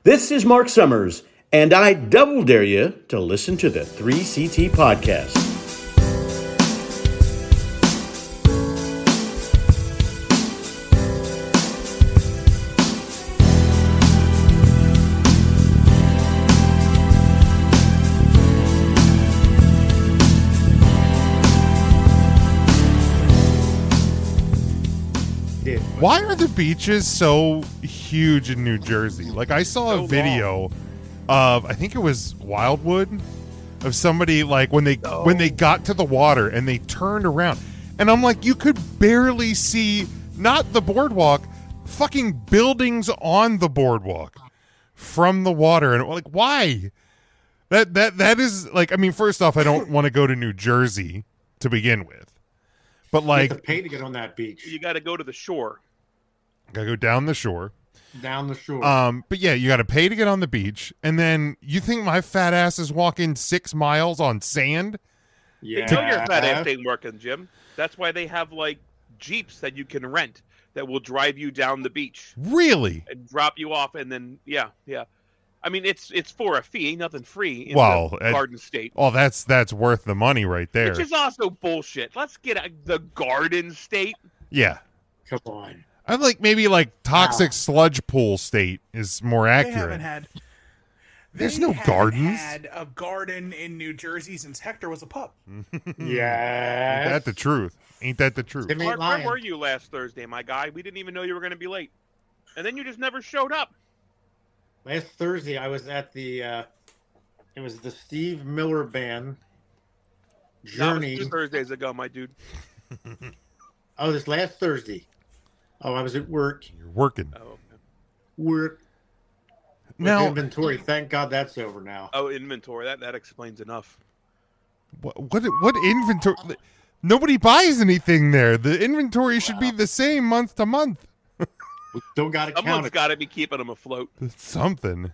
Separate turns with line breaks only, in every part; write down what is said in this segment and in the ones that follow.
This is Mark Summers, and I double dare you to listen to the 3CT podcast.
Why are the beaches so huge in New Jersey? Like, I saw a video of, I think it was Wildwood, of somebody, like, when they got to the water and they turned around. And I'm like, you could barely see, not the boardwalk, fucking buildings on the boardwalk from the water. And, like, why? That is, like, I mean, first off, I don't want to go to New Jersey to begin with. But, like,
you have to pay to get on that beach.
You got to go to the shore.
Gotta go down the shore.
Down the shore.
But yeah, you got to pay to get on the beach, and then you think my fat ass is walking 6 miles on sand?
Yeah.
They know your fat ass ain't working, Jim. That's why they have like Jeeps that you can rent that will drive you down the beach.
Really?
And drop you off, and then yeah. I mean, it's for a fee, ain't nothing free in the Garden State.
Oh, that's worth the money right there.
Which is also bullshit. Let's get the Garden State.
Yeah.
Come on.
I like maybe like Toxic Sludge Pool State is more accurate. There's no gardens.
Had a garden in New Jersey since Hector was a pup.
Yeah.
Ain't that the truth? Ain't that the truth?
Mark, where were you last Thursday, my guy? We didn't even know you were going to be late. And then you just never showed up.
Last Thursday, I was at the, it was the Steve Miller Band Journey.
That was 2 Thursdays ago, my dude.
Oh, this last Thursday. Oh, I was at work.
You're working.
Oh, okay.
Work.
Now,
inventory. Thank God that's over now.
Oh, inventory. That explains enough.
What inventory? Nobody buys anything there. The inventory should be the same month to month.
We don't got to count it.
Someone's got to be keeping them afloat.
Something.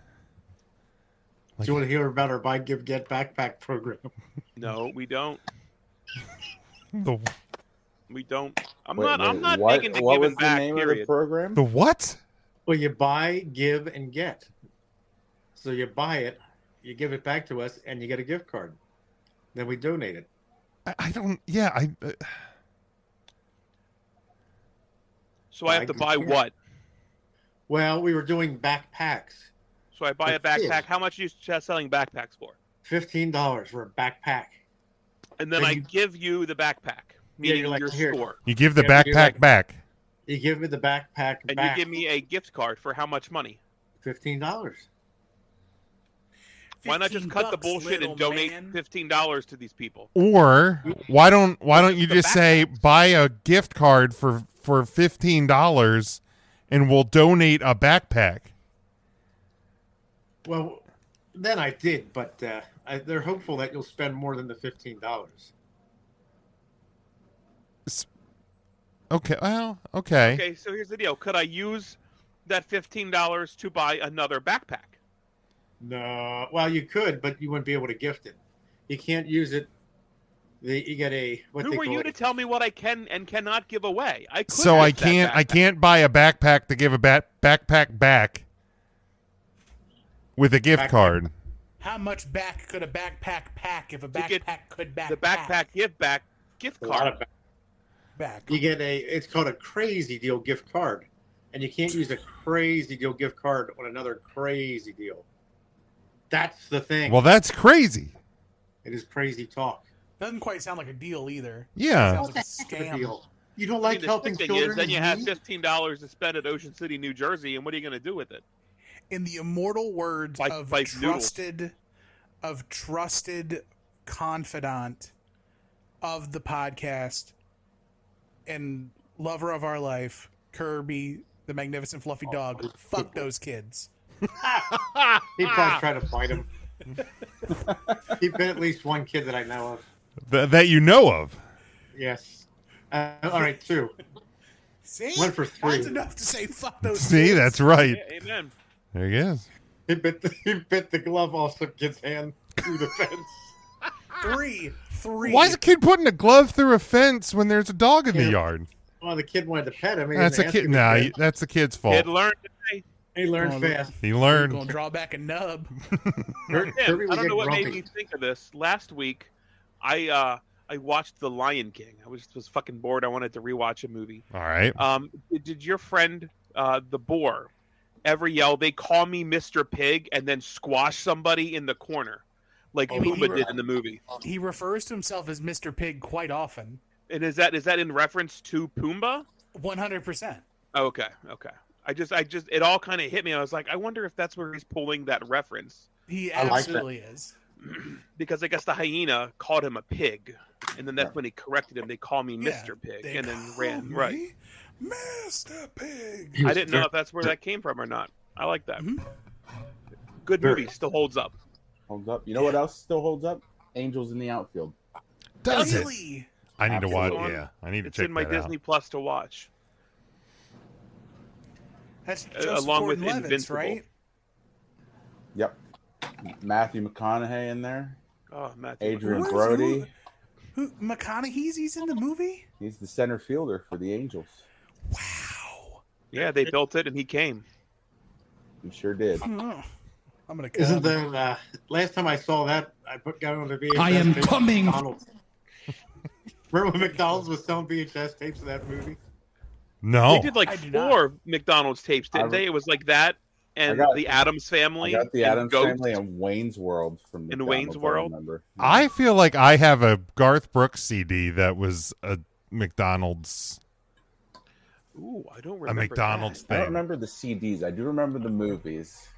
Do you want to hear about our Buy, Give, Get backpack program?
No, we don't. We don't. I'm not making the
what
giving
was
back.
The name
period.
of the program?
The what?
Well, you buy, give, and get. So you buy it, you give it back to us, and you get a gift card. Then we donate it.
I don't. Yeah,
So I have to buy what?
Well, we were doing backpacks.
So I buy a backpack. How much are you selling backpacks for?
$15 for a backpack.
And then I give you the backpack, meaning your store.
You give the backpack back.
You give me the backpack
and
back.
You give me a gift card for how much money?
$15.
Why not just cut the bullshit and donate $15 to these people?
Or why don't you just say buy a gift card for $15 and we'll donate a backpack?
Well, then I did, but they're hopeful that you'll spend more than the $15.
Okay, well, okay.
Okay, so here's the deal. Could I use that $15 to buy another backpack?
No. Well, you could, but you wouldn't be able to gift it. You can't use it. You get a...
Who are you to tell me what I can and cannot give away?
I can't buy a backpack to give a backpack back with a gift card.
How much back could a backpack pack if a backpack could back?
The backpack gift card.
Back.
You get it's called a crazy deal gift card, and you can't use a crazy deal gift card on another crazy deal. That's the thing.
Well, that's crazy.
It is crazy talk.
Doesn't quite sound like a deal either.
Yeah.
It sounds like a scam.
Deal. You don't like helping children?
Then you have $15 to spend at Ocean City, New Jersey, and what are you going to do with it?
In the immortal words of trusted confidant of the podcast and lover of our life, Kirby, the magnificent fluffy dog, fuck those kids.
He probably tried to bite him. He bit at least one kid that I know of.
That you know of?
Yes. All right, 2.
See?
1 for 3.
That's enough to say fuck those kids.
See, that's right.
Yeah, amen.
There he is.
He bit the glove off some kid's hand through the fence.
3.
Why is a kid putting a glove through a fence when there's a dog in the yard?
Well, the kid wanted to pet him.
That's a kid. Nah, that's the kid's fault.
Kid learned today.
He learned fast.
He
We're
learned.
gonna draw back a nub.
Kirby
Tim,
would
I don't
get
know what made
grumpy.
me think of this. Last week, I watched The Lion King. I was fucking bored. I wanted to rewatch a movie.
All right.
Did your friend the boar ever yell, "They call me Mr. Pig," and then squash somebody in the corner, like
I mean,
Pumbaa did in the movie?
He refers to himself as Mr. Pig quite often.
And is that in reference to Pumbaa?
100%.
Okay. I just it all kind of hit me. I was like, I wonder if that's where he's pulling that reference.
He
I like that.
absolutely is.
Because I guess the hyena called him a pig, and then that's
Yeah.
when he corrected him. They call me
Yeah,
Mr. Pig,
they
and then
call
ran
me
right.
Mr. Pig.
He
I
was
didn't know
very-
if that's where that came from or not. I like that.
Mhm.
Good
Very-
movie, still holds up.
Holds up. You know what else still holds up? Angels in the Outfield.
Does it?
Really?
I need to watch.
Absolutely.
Yeah, I need to
It's
check
in my
that
Disney Plus to watch.
That's Joseph
along with
Gordon-Levitt,
Invincible.
right?
Yep. Matthew McConaughey in there.
Oh, Matthew.
Adrian
Who is-
Brody.
Who McConaughey's in the movie?
He's the center fielder for the Angels.
Wow.
Yeah, they built it, and he came.
He sure did.
Oh, I'm gonna.
Isn't the last time I saw that, I put down on the VHS
I am
tape
coming.
McDonald's. Remember when McDonald's was selling VHS tapes of that movie?
now.
They did like
I do not.
4 McDonald's tapes, didn't
I-
they? It was like that and
got-
the Addams
I
Family.
got the
and
Adams
Ghost.
Family and Wayne's World from
In
McDonald's,
Wayne's World?
I remember.
I feel like I have a Garth Brooks CD that was a McDonald's
Ooh, I don't
a
remember.
McDonald's
I don't
thing.
remember the CDs. I do remember the movies.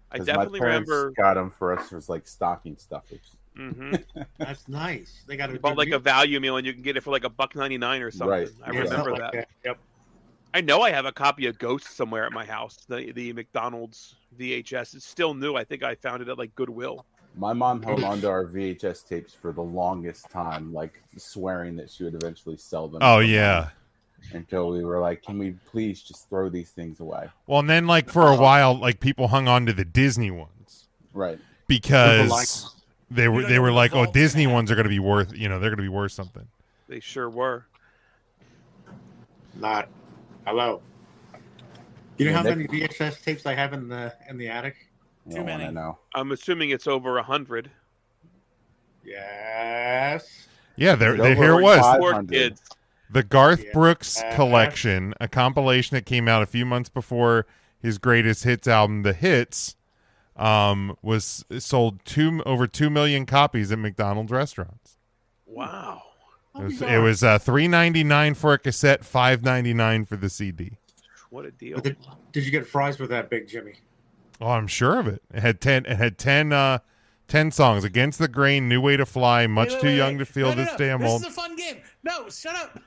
I
'Cause
definitely
my parents
remember.
got them for us as like stocking stuffers.
hmm
That's nice. They got
You
a
bought
good
like a
deal.
value meal, and you can get it for like $1.99 or something.
Right.
I
Yeah,
remember
something
that.
like Yep.
I know I have a copy of Ghost somewhere at my house. The McDonald's VHS. It's still new. I think I found it at like Goodwill.
My mom held onto our VHS tapes for the longest time, like swearing that she would eventually sell them.
Oh yeah.
Until we were like, can we please just throw these things away?
Well, and then like for a while, like people hung on to the Disney ones
Right.
because they
You
were
don't
they
know
were
what
like,
the
oh,
vault's
Disney
gonna
ones are going to be worth, they're going to be worth something.
They sure were.
Not. Hello. You know
Yeah,
how
they-
many VHS tapes I have in the attic?
You
Too
don't wanna
many.
know.
I'm assuming it's over 100.
Yes.
Yeah,
It's
here
over
it was.
500.
Poor kids.
The Garth
Yeah.
Brooks collection, a compilation that came out a few months before his greatest hits album, The Hits, was sold over 2 million copies at McDonald's restaurants.
Wow.
It was $3.99 for a cassette, $5.99 for the CD.
What a deal.
But did you get fries with that, Big Jimmy?
Oh, I'm sure of it. It had 10 songs: Against the Grain, New Way to Fly, Much
Wait,
Too
wait,
Young
wait.
to Feel
No,
This
no.
Damn
This
Old.
is a fun game. No, shut up.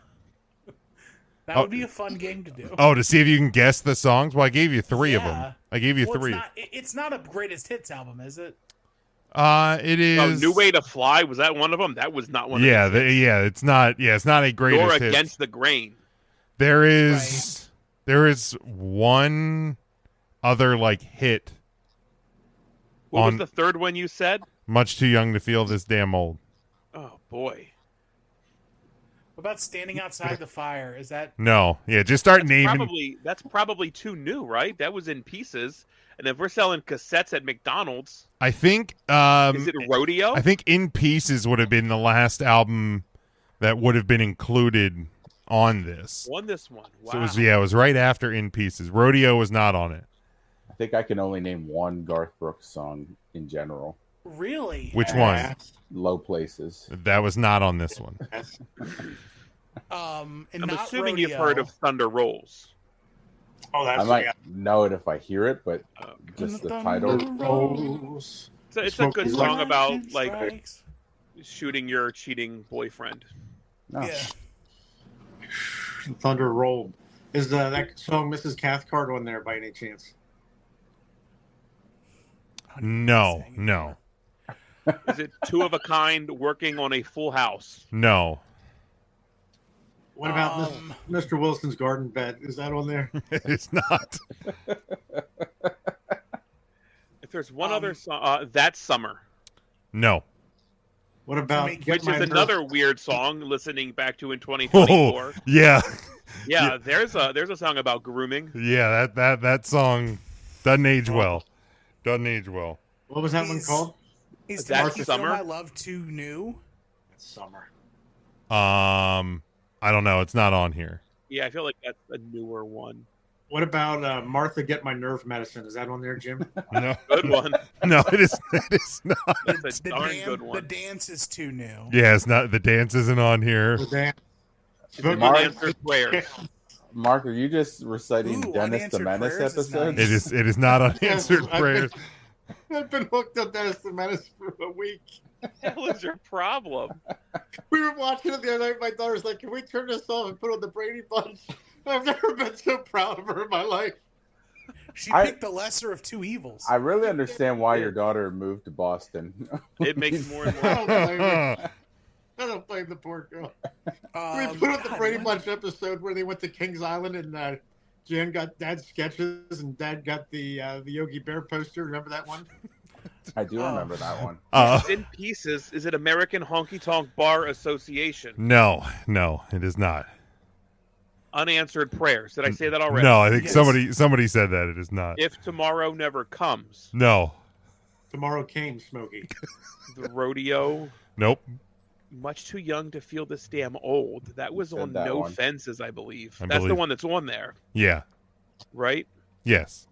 That
Oh.
would be a fun game to do.
Oh, to see if you can guess the songs? Well, I gave you 3 of
Yeah.
them. I gave you
Well,
3.
it's not a greatest hits album, is it?
It
Oh,
is.
New Way to Fly, was that one of them? That was not one of
Yeah,
them.
it's not. Yeah, it's not a greatest
You're
hits.
Against the Grain.
There is one other like hit.
What
On-
was the third one you said?
Much Too Young to Feel This Damn Old.
Oh, boy.
What about Standing Outside the Fire? Is that
No, yeah, just start naming.
That's probably too new, right? That was in pieces. And if we're selling cassettes at McDonald's,
I think.
is it Rodeo?
I think In Pieces would have been the last album that would have been included on this.
Won this one. Wow.
So it was right after In Pieces. Rodeo was not on it.
I think I can only name one Garth Brooks song in general.
really?
Which one?
Low Places.
That was not on this one.
And
I'm
not
assuming
Rodeo.
you've heard of Thunder Rolls.
Oh, that's
I might know it if I hear it, but
Oh.
just the
Thunder
title.
Rolls.
It's a good song about like
Strikes.
shooting your cheating boyfriend.
No.
Yeah.
Thunder rolled. Is that song Mrs. Cathcart on there by any chance?
No.
Is it Two of a Kind working on a full house?
No.
What about Mr. Wilson's garden bed? Is that on there?
It's not.
If there's one other song, That Summer,
No.
What about
Which
Get
which
My
is
Nerve-
another weird song. Listening back to in
Oh,
2024,
yeah.
yeah, there's a song about grooming.
Yeah, that song. Doesn't age well. Doesn't age well.
What was that one called?
Is
that
Martha
Summer?
Feel My Love too new?
It's Summer.
I don't know. It's not on here.
Yeah, I feel like that's a newer one.
What about Martha Get My Nerve Medicine? Is that on there, Jim?
No,
Good one.
no, it is. It is not.
That's a
The,
darn
dan-
good
the
one.
dance is too new.
Yeah, it's not. The dance isn't on here.
The dance.
It's an
Mark-
unanswered prayer.
Mark, are you just reciting
Ooh,
Dennis the
Unanswered
Menace
Prayers is
episodes?
nice.
It is not unanswered
I've
prayers.
I've been hooked on Dennis the Menace for a week.
What the hell is your problem?
We were watching it the other night. My daughter's like, "Can we turn this off and put on the Brady Bunch?" I've never been so proud of her in my life.
She
I-
picked the lesser of two evils.
I really understand why your daughter moved to Boston.
It makes more and
I
more.
don't blame her. I don't blame the poor girl. We put on the
God,
Brady
when-
Bunch episode where they went to Kings Island and Jan got Dad's sketches and Dad got the Yogi Bear poster. Remember that one?
I do remember that one.
It's in pieces. Is it American Honky Tonk Bar Association?
No, it is not.
Unanswered prayers. Did I say that already?
No, I think
Yes.
somebody said that. It is not.
If tomorrow never comes,
No.
Tomorrow came, Smokey.
the rodeo.
Nope.
Much too young to feel this damn old. That was
Said
on
that
No
one.
Fences, I believe.
I
That's the
believe-
one that's on there,
Yeah.
right?
Yes.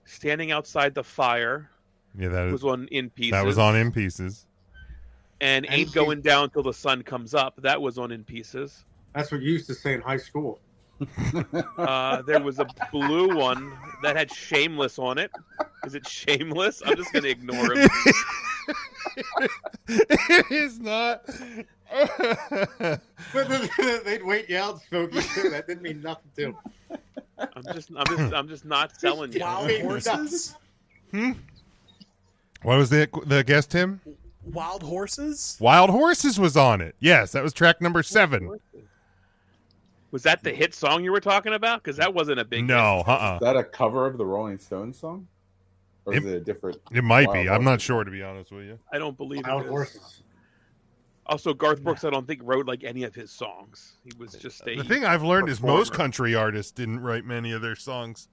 Standing outside the fire
Yeah. That
was
is.
on In Pieces.
That was on In Pieces.
And
And
Ain't
she-
Going Down Till the Sun Comes Up. That was on In Pieces.
That's what you used to say in high school.
There was a blue one that had Shameless on it. Is it Shameless? I'm just going to ignore him.
It is not.
But they'd wait you out, Smokey, too. That didn't mean nothing to him.
I'm just not selling you.
Wild Horses?
What was the guest, Tim?
Wild Horses?
Wild Horses was on it. Yes, that was track number 7.
Was that the hit song you were talking about? Because that wasn't a big
No,
Is that a cover of the Rolling Stones song? Or is it a different?
It might
Wild
be. I'm not
Horses?
sure, to be honest with you.
I don't believe
Wild
it is.
horses.
Also, Garth Brooks, I don't think wrote like any of his songs. He was just a
The thing I've learned is most
performer.
country artists didn't write many of their songs.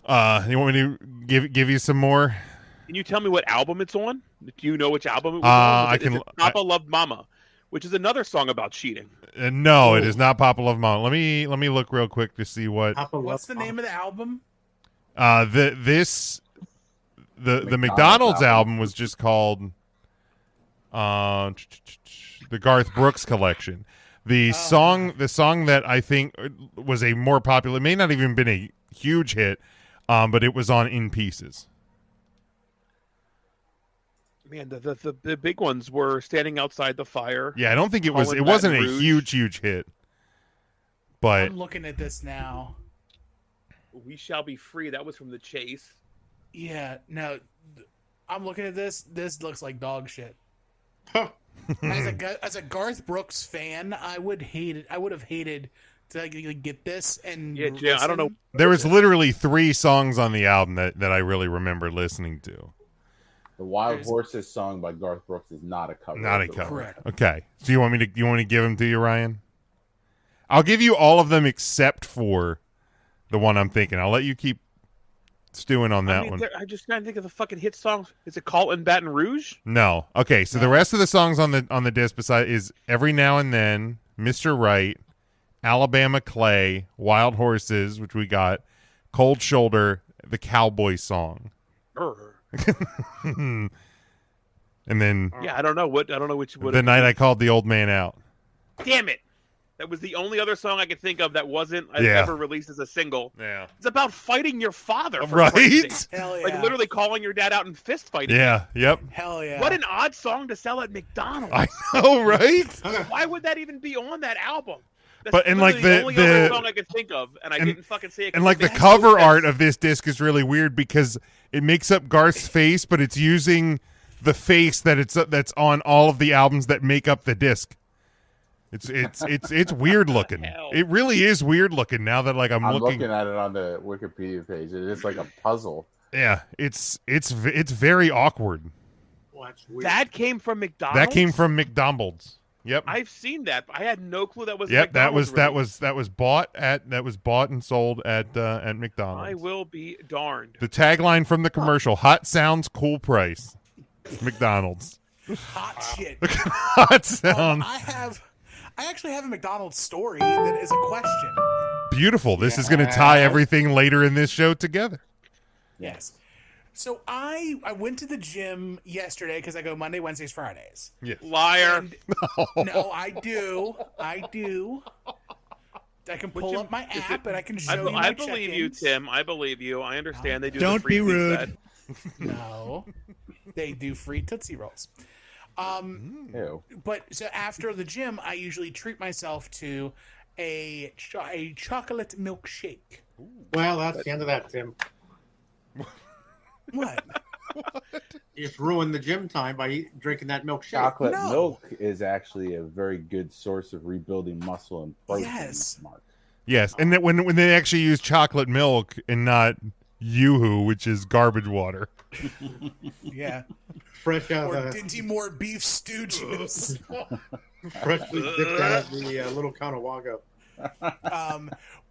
You want me to give you some more?
Can you tell me what album it's on? Do you know which album it was on?
I
Is it
can-
Papa Loved Mama, which is another song about cheating.
No, it is not Papa Love Mama. Let me look real quick to see what
Papa
What's the
Love-
name of the album?
the McDonald's album was just called the Garth Brooks collection. The song that I think was a more popular, it may not even been a huge hit, but it was on In Pieces.
Man, the big ones were Standing Outside the Fire.
Yeah, I don't think it was.
Colin
It wasn't
Baton
a
Rouge.
huge hit, but
I'm looking at this now.
We Shall Be Free. That was from The Chase.
Yeah, no. I'm looking at this. This looks like dog shit.
Huh.
As a Garth Brooks fan, I would have hated to like, get this and
Yeah, Jay, I don't know.
listen.
there was literally 3 songs on the album that I really remember listening to.
The Wild
There's-
Horses song by Garth Brooks is not a cover.
Not a
of the
cover.
Correct.
Okay, so you want me to give them to you, Ryan? I'll give you all of them except for the one I'm thinking. I'll let you keep stewing on that one.
I'm just trying to think of the fucking hit songs. Is it Call in Baton Rouge?
No. Okay, so the rest of the songs on the disc beside is Every Now and Then, Mr. Right, Alabama Clay, Wild Horses, which we got, Cold Shoulder, the Cowboy Song. And then
Yeah, I don't know which would.
The Night I Called the Old Man Out.
Damn it! That was the only other song I could think of that wasn't
Yeah.
ever released as a single.
Yeah.
It's about fighting your father, for Christ's sake.
Right?
Hell yeah.
Like literally calling your dad out in fist fighting.
Yeah. Yep.
Hell yeah.
What an odd song to sell at McDonald's.
I know, right?
Why would that even be on that album? That's
But- and, like,
literally
the-
only
the-
other song I could think of, and I
and-
didn't fucking say it.
And like the
because it
cover
makes no
art
sense.
of this disc is really weird because it makes up Garth's face, but it's using the face that's on all of the albums that make up the disc. It's weird looking.
hell?
It really is weird looking now that like I'm
I'm
looking.
looking at it on the Wikipedia page. It is like a puzzle.
Yeah, it's very awkward.
Well, that's weird.
That came from McDonald's.
That came from McDonald's. Yep.
I've seen that. I had no clue that was. a
Yep. That was
McDonald's
that was bought and sold at
release.
McDonald's.
I will be darned.
The tagline from the commercial: "Hot sounds, cool price." McDonald's.
Hot shit.
Hot sounds.
I actually have a McDonald's story that is a question.
Beautiful. This is going to tie everything later in this show together.
Yes. So I went to the gym yesterday because I go Monday, Wednesdays, Fridays.
Yes.
Liar.
No, I do. I can pull up my app and I can show you my
I believe you,
check-ins.
Tim. I believe you. I understand they do.
Don't
the free
be rude.
reset.
No, they do free Tootsie Rolls.
Ew.
But so after the gym, I usually treat myself to a chocolate milkshake.
Well, that's the end of that, Tim.
What?
You just ruined the gym time by drinking that milkshake.
Chocolate
No.
milk is actually a very good source of rebuilding muscle and protein.
Yes.
Mark.
Yes, and that when they actually use chocolate milk and not Yoo-hoo, which is garbage water.
Yeah.
Fresh out
Or
of the,
Dinty Moore beef stew juice.
freshly dipped out of the little Conawago.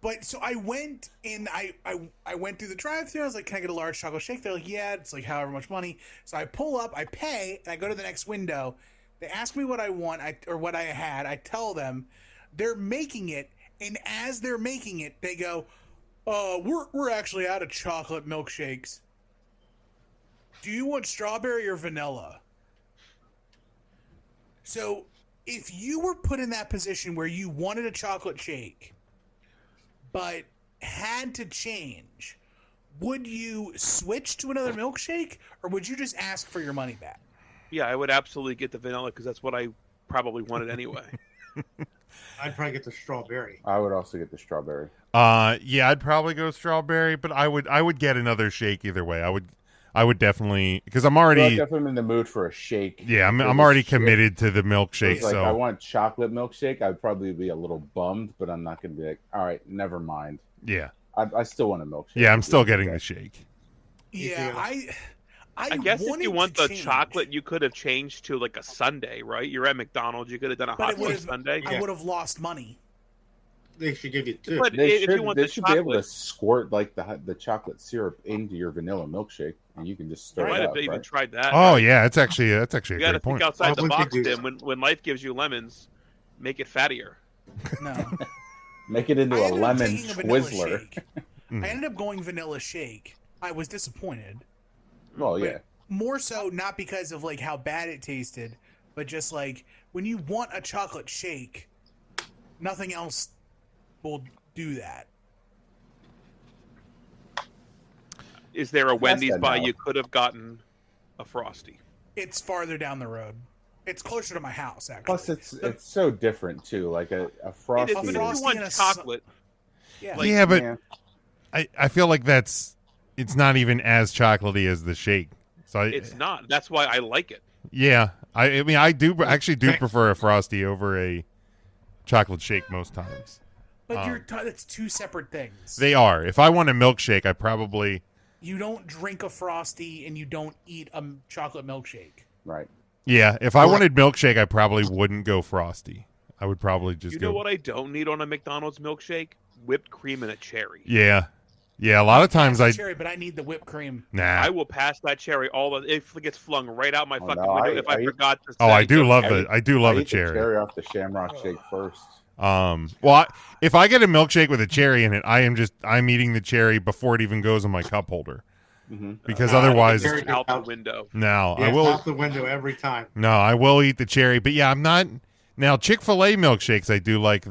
But so I went in. I went through the drive-thru. I was like, "Can I get a large chocolate shake?" They're like, "Yeah, it's like however much money." So I pull up, I pay, and I go to the next window. They ask me what I want, or what I had. I tell them. They're making it, and as they're making it, they go, we're actually out of chocolate milkshakes. Do you want strawberry or vanilla?" So if you were put in that position where you wanted a chocolate shake, but had to change, would you switch to another milkshake, or would you just ask for your money back?
Yeah, I would absolutely get the vanilla because that's what I probably wanted anyway.
I'd probably get the strawberry.
I would also get the strawberry.
Yeah, I'd probably go strawberry, but I would get another shake either way. I would definitely, because I'm
I
already
feel like if I'm in the mood for a shake.
yeah, I'm
for
already
this shit,
committed to the milkshake.
it's like
So
I want chocolate milkshake. I'd probably be a little bummed, but I'm not going to be like, all right, never mind.
yeah,
I still want a milkshake.
yeah, I'm still getting the shake.
Yeah,
I guess if
wanted
you want
to
the
change,
chocolate, you could have changed to like a sundae, right? You're at McDonald's, you could have done a
but
hot
it
chocolate
would've-
sundae.
I would have lost money.
They should give you two.
But
They
if
should,
you want
they
the
should be able to
chocolate,
squirt like the chocolate syrup into your vanilla milkshake, and you can just
I
stir
might
it
have
up.
even
Right?
tried that.
Oh yeah, that's actually a
You got to
great
think
point.
outside the
Why
box,
wouldn't you
Tim. When life gives you lemons, make it fattier.
No.
Make it into
I
a
ended up
lemon
taking a vanilla
Twizzler.
shake. I ended up going vanilla shake. I was disappointed.
Well,
But
yeah.
more so not because of like how bad it tasted, but just like when you want a chocolate shake, nothing else will do that.
Is there a Wendy's
that
by
now.
you could have gotten a Frosty?
It's farther down the road. It's closer to my house, actually.
Plus, it's so different too. Like a frosty.
It is, but if
Frosty
you want
and a
chocolate,
Yeah.
like-
Yeah, but
Yeah.
I feel like it's not even as chocolatey as the shake. So
it's not. That's why I like it.
yeah, I mean I actually do prefer a Frosty over a chocolate shake most times.
But it's two separate things.
They are. If I want a milkshake, I probably
You don't drink a Frosty and you don't eat a chocolate milkshake.
Right.
yeah. If I wanted milkshake, I probably wouldn't go Frosty. I would probably just
You
go.
know what I don't need on a McDonald's milkshake? Whipped cream and a cherry.
Yeah, yeah. A lot of times I
Cherry, but I need the whipped cream.
nah.
I will pass that cherry all the if it gets flung right out my
Oh,
fucking
no,
window
I-
if I
I-
forgot to.
Oh,
say
I do
so.
love
I
the
eat-
I do love
I
a
eat the
cherry.
cherry off the Shamrock Shake first.
If I get a milkshake with a cherry in it, I'm eating the cherry before it even goes in my cup holder.
Mm-hmm.
Because otherwise,
cherry
out the window.
no,
Yeah,
I will.
out the window every time.
No, I will eat the cherry, but yeah, I'm not. Now Chick-fil-A milkshakes, I do like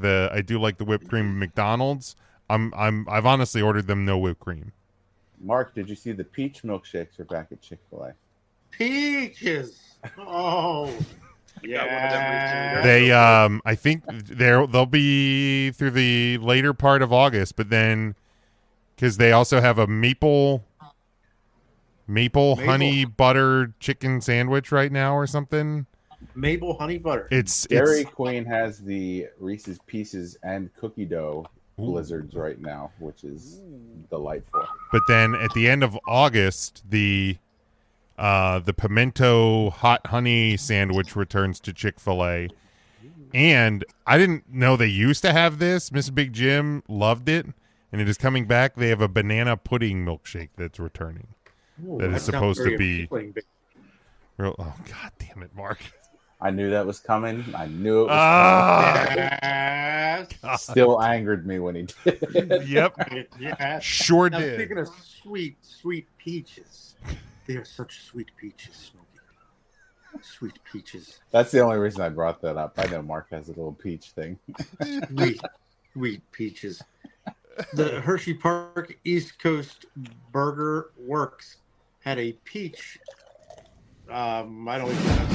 the whipped cream. McDonald's, I've honestly ordered them no whipped cream.
Mark, did you see the peach milkshakes are back at Chick-fil-A?
Peaches. Oh, yeah.
They, I think they'll be through the later part of August, but then because they also have a maple honey butter chicken sandwich right now or something.
Maple honey butter.
It's
Dairy Queen has the Reese's Pieces and cookie dough blizzards right now, which is delightful.
But then at the end of August, the pimento hot honey sandwich returns to Chick-fil-A. And I didn't know they used to have this. Miss Big Jim loved it, and it is coming back. They have a banana pudding milkshake that's returning.
Ooh,
That is
sounds
supposed to
very
be
appealing, but
real. Oh, God damn it, Mark.
I knew that was coming. I knew it was
Ah,
coming. Still angered me when he did it.
yep,
yeah.
sure
Now,
did.
speaking of sweet peaches, they are such sweet peaches, Smokey. Sweet peaches.
That's the only reason I brought that up. I know Mark has a little peach thing.
Sweet peaches. The Hershey Park East Coast Burger Works had a peach. I don't know,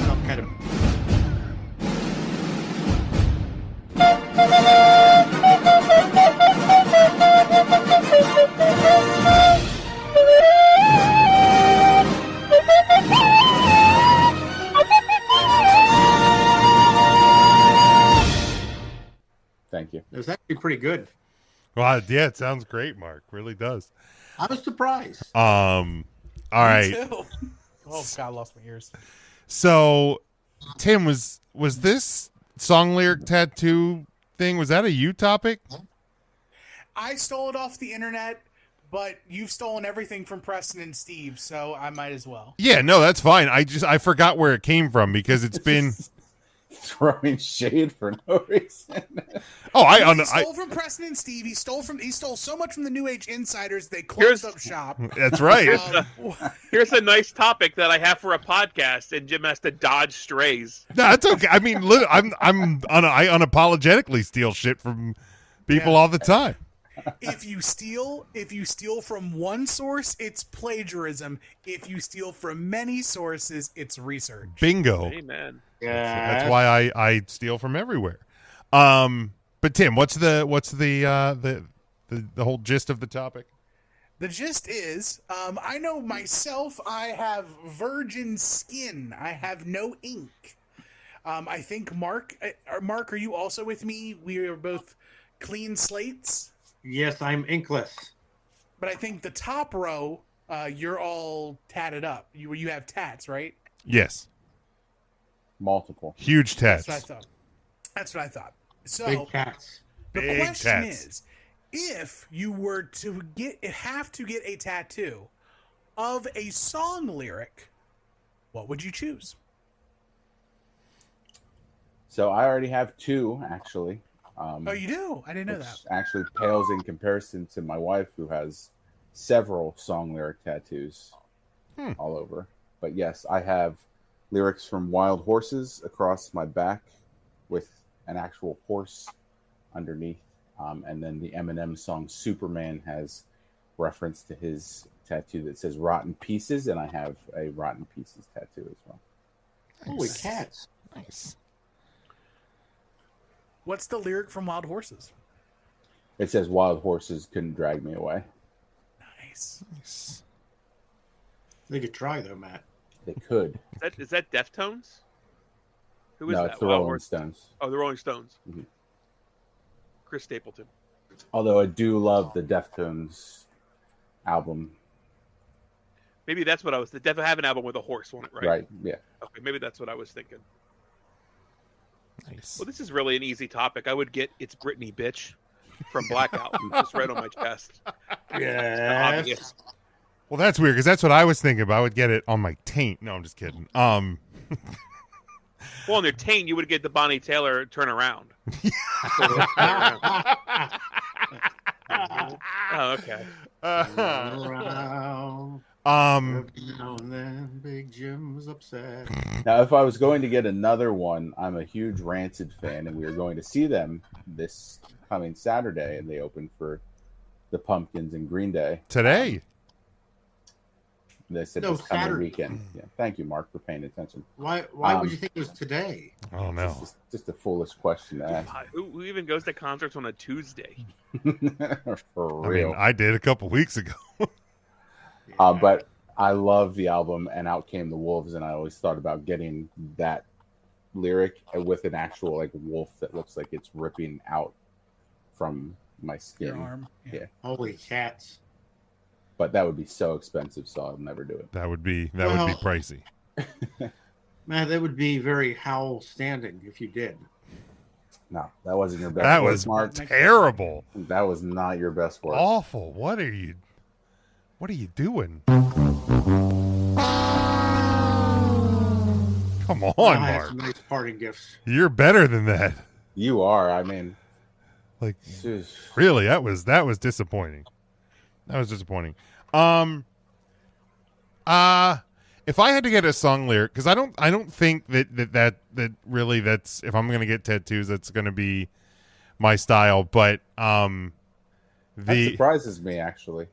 some kind of.
Thank you.
It was actually pretty good.
Well, yeah, it sounds great, Mark. Really does.
I was surprised.
All
Me
right.
too. Oh God, I lost my ears.
So, Tim, was this song lyric tattoo thing? Was that a you topic?
I stole it off the internet, but you've stolen everything from Preston and Steve, so I might as well.
Yeah, no, that's fine. I forgot where it came from because it's been.
Throwing shade for no reason.
Oh,
He stole from Preston and Steve. He stole so much from the New Age Insiders. They closed up shop.
That's right.
Here's a nice topic that I have for a podcast, and Jim has to dodge strays.
No, that's okay. I mean, I unapologetically steal shit from people all the time.
If you steal from one source, it's plagiarism. If you steal from many sources, it's research.
Bingo.
Amen.
Yeah.
That's why I steal from everywhere. But Tim, what's the whole gist of the topic?
The gist is, I know myself, I have virgin skin. I have no ink. I think Mark, are you also with me? We are both clean slates.
Yes, I'm inkless.
But I think the top row, you're all tatted up. You have tats, right?
Yes.
Multiple.
Huge tats.
That's what I thought. So
Big cats.
the
Big
question
tats.
is, if you were to have to get a tattoo of a song lyric, what would you choose?
So I already have two, actually.
Oh, you do? I didn't know
Which
that.
actually pales in comparison to my wife, who has several song lyric tattoos all over. But yes, I have lyrics from Wild Horses across my back with an actual horse underneath. And then the Eminem song Superman has reference to his tattoo that says Rotten Pieces, and I have a Rotten Pieces tattoo as well.
Holy cats.
Nice.
What's the lyric from Wild Horses?
It says Wild Horses couldn't drag me away.
Nice.
They could try though, Matt.
They could.
Is that Deftones? Who is
No,
that?
it's the
Wild
Rolling
Horse-
Stones.
Oh, the Rolling Stones.
Mhm.
Chris Stapleton.
Although I do love the Deftones album.
Maybe that's what I was. They definitely have an album with a horse on it, right?
Right. Yeah.
Okay, maybe that's what I was thinking.
Nice.
Well, this is really an easy topic. I would get "It's Britney, Bitch" from Blackout, just right on my chest.
Yes.
Obvious.
Well, that's weird because that's what I was thinking about. I would get it on my taint. No, I'm just kidding.
Well, on their taint, you would get the Bonnie Taylor "Turn Around." Oh, okay.
Around. Now and then, Big Jim's upset.
Now, if I was going to get another one, I'm a huge Rancid fan, and we are going to see them this coming Saturday, and they open for the Pumpkins and Green Day.
Today.
They said
No,
this coming
Saturday.
weekend. Yeah, thank you, Mark, for paying attention.
Why would you think it was today?
I don't know.
Just a foolish question to ask.
God, who even goes to concerts on a Tuesday?
For
I
real.
mean, I did a couple weeks ago.
But I love the album, and Out Came the Wolves, and I always thought about getting that lyric with an actual like wolf that looks like it's ripping out from my skin.
Your arm.
Yeah.
Holy cats.
But that would be so expensive, so I'll never do it.
That would be
Well-
pricey.
Man, that would be very Howl standing if you did.
No, that wasn't your best
That
work,
was
Mark.
terrible.
That was not your best work.
Awful. What are you doing? Come on,
I have
Mark.
some nice parting gifts.
You're better than that.
You are. I mean,
Like,
jeez.
really, that was disappointing. That was disappointing. If I had to get a song lyric, because I don't think that really that's, if I'm gonna get tattoos, that's gonna be my style. But
That surprises me, actually.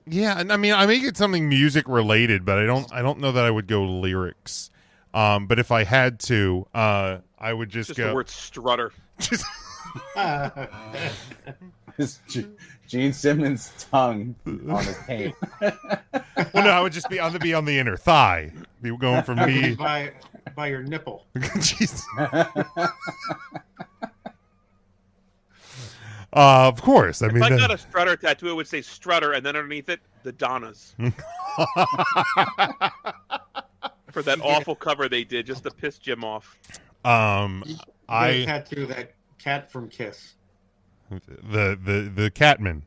yeah, and I mean, I may get something music related, but I don't know that I would go lyrics. But if I had to, I would just go
the word strutter.
just
Gene Simmons' tongue on his tape.
well, no, I would just be on the inner thigh. Be going from me.
by your nipple.
Jeez. Of course. I mean,
If I got a strutter tattoo, it would say strutter, and then underneath it, the Donnas. For that awful cover they did, just to piss Jim off.
I tattoo that cat from Kiss.
The Catman.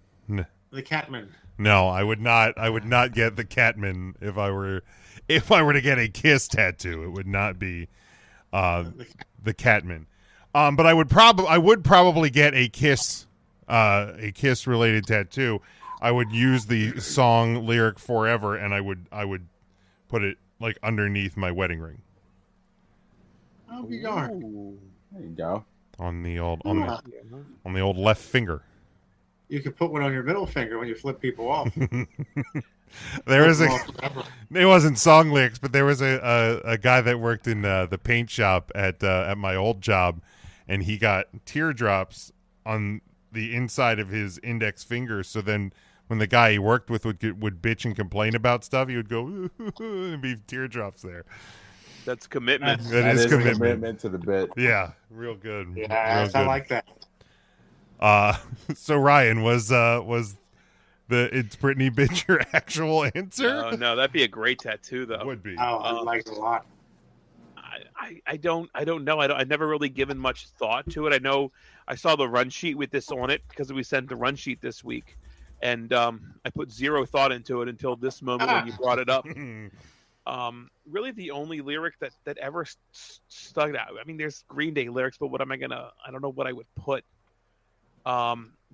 The Catman.
No, I would not. I would not get the Catman if I were to get a Kiss tattoo. It would not be the Catman. But I would probably get a Kiss related tattoo. I would use the song lyric "Forever," and I would put it like underneath my wedding ring.
Oh, you darn.
There you go.
On the old left finger.
You could put one on your middle finger when you flip people off.
There was it wasn't song lyrics, but there was a guy that worked in the paint shop at my old job, and he got teardrops on the inside of his index finger. So then, when the guy he worked with would bitch and complain about stuff, he would go and be teardrops there.
That's commitment.
That is
commitment to the bit.
Yeah, real good.
Yeah,
real good.
I like that.
So Ryan, was it's Brittany bitch your actual answer?
No, that'd be a great tattoo though.
Would be.
Oh, I like it a lot.
I don't know. I've never really given much thought to it. I know I saw the run sheet with this on it because we sent the run sheet this week, and I put zero thought into it until this moment when you brought it up. Really, the only lyric that ever stuck out. I mean, there's Green Day lyrics, but what am I gonna? I don't know what I would put.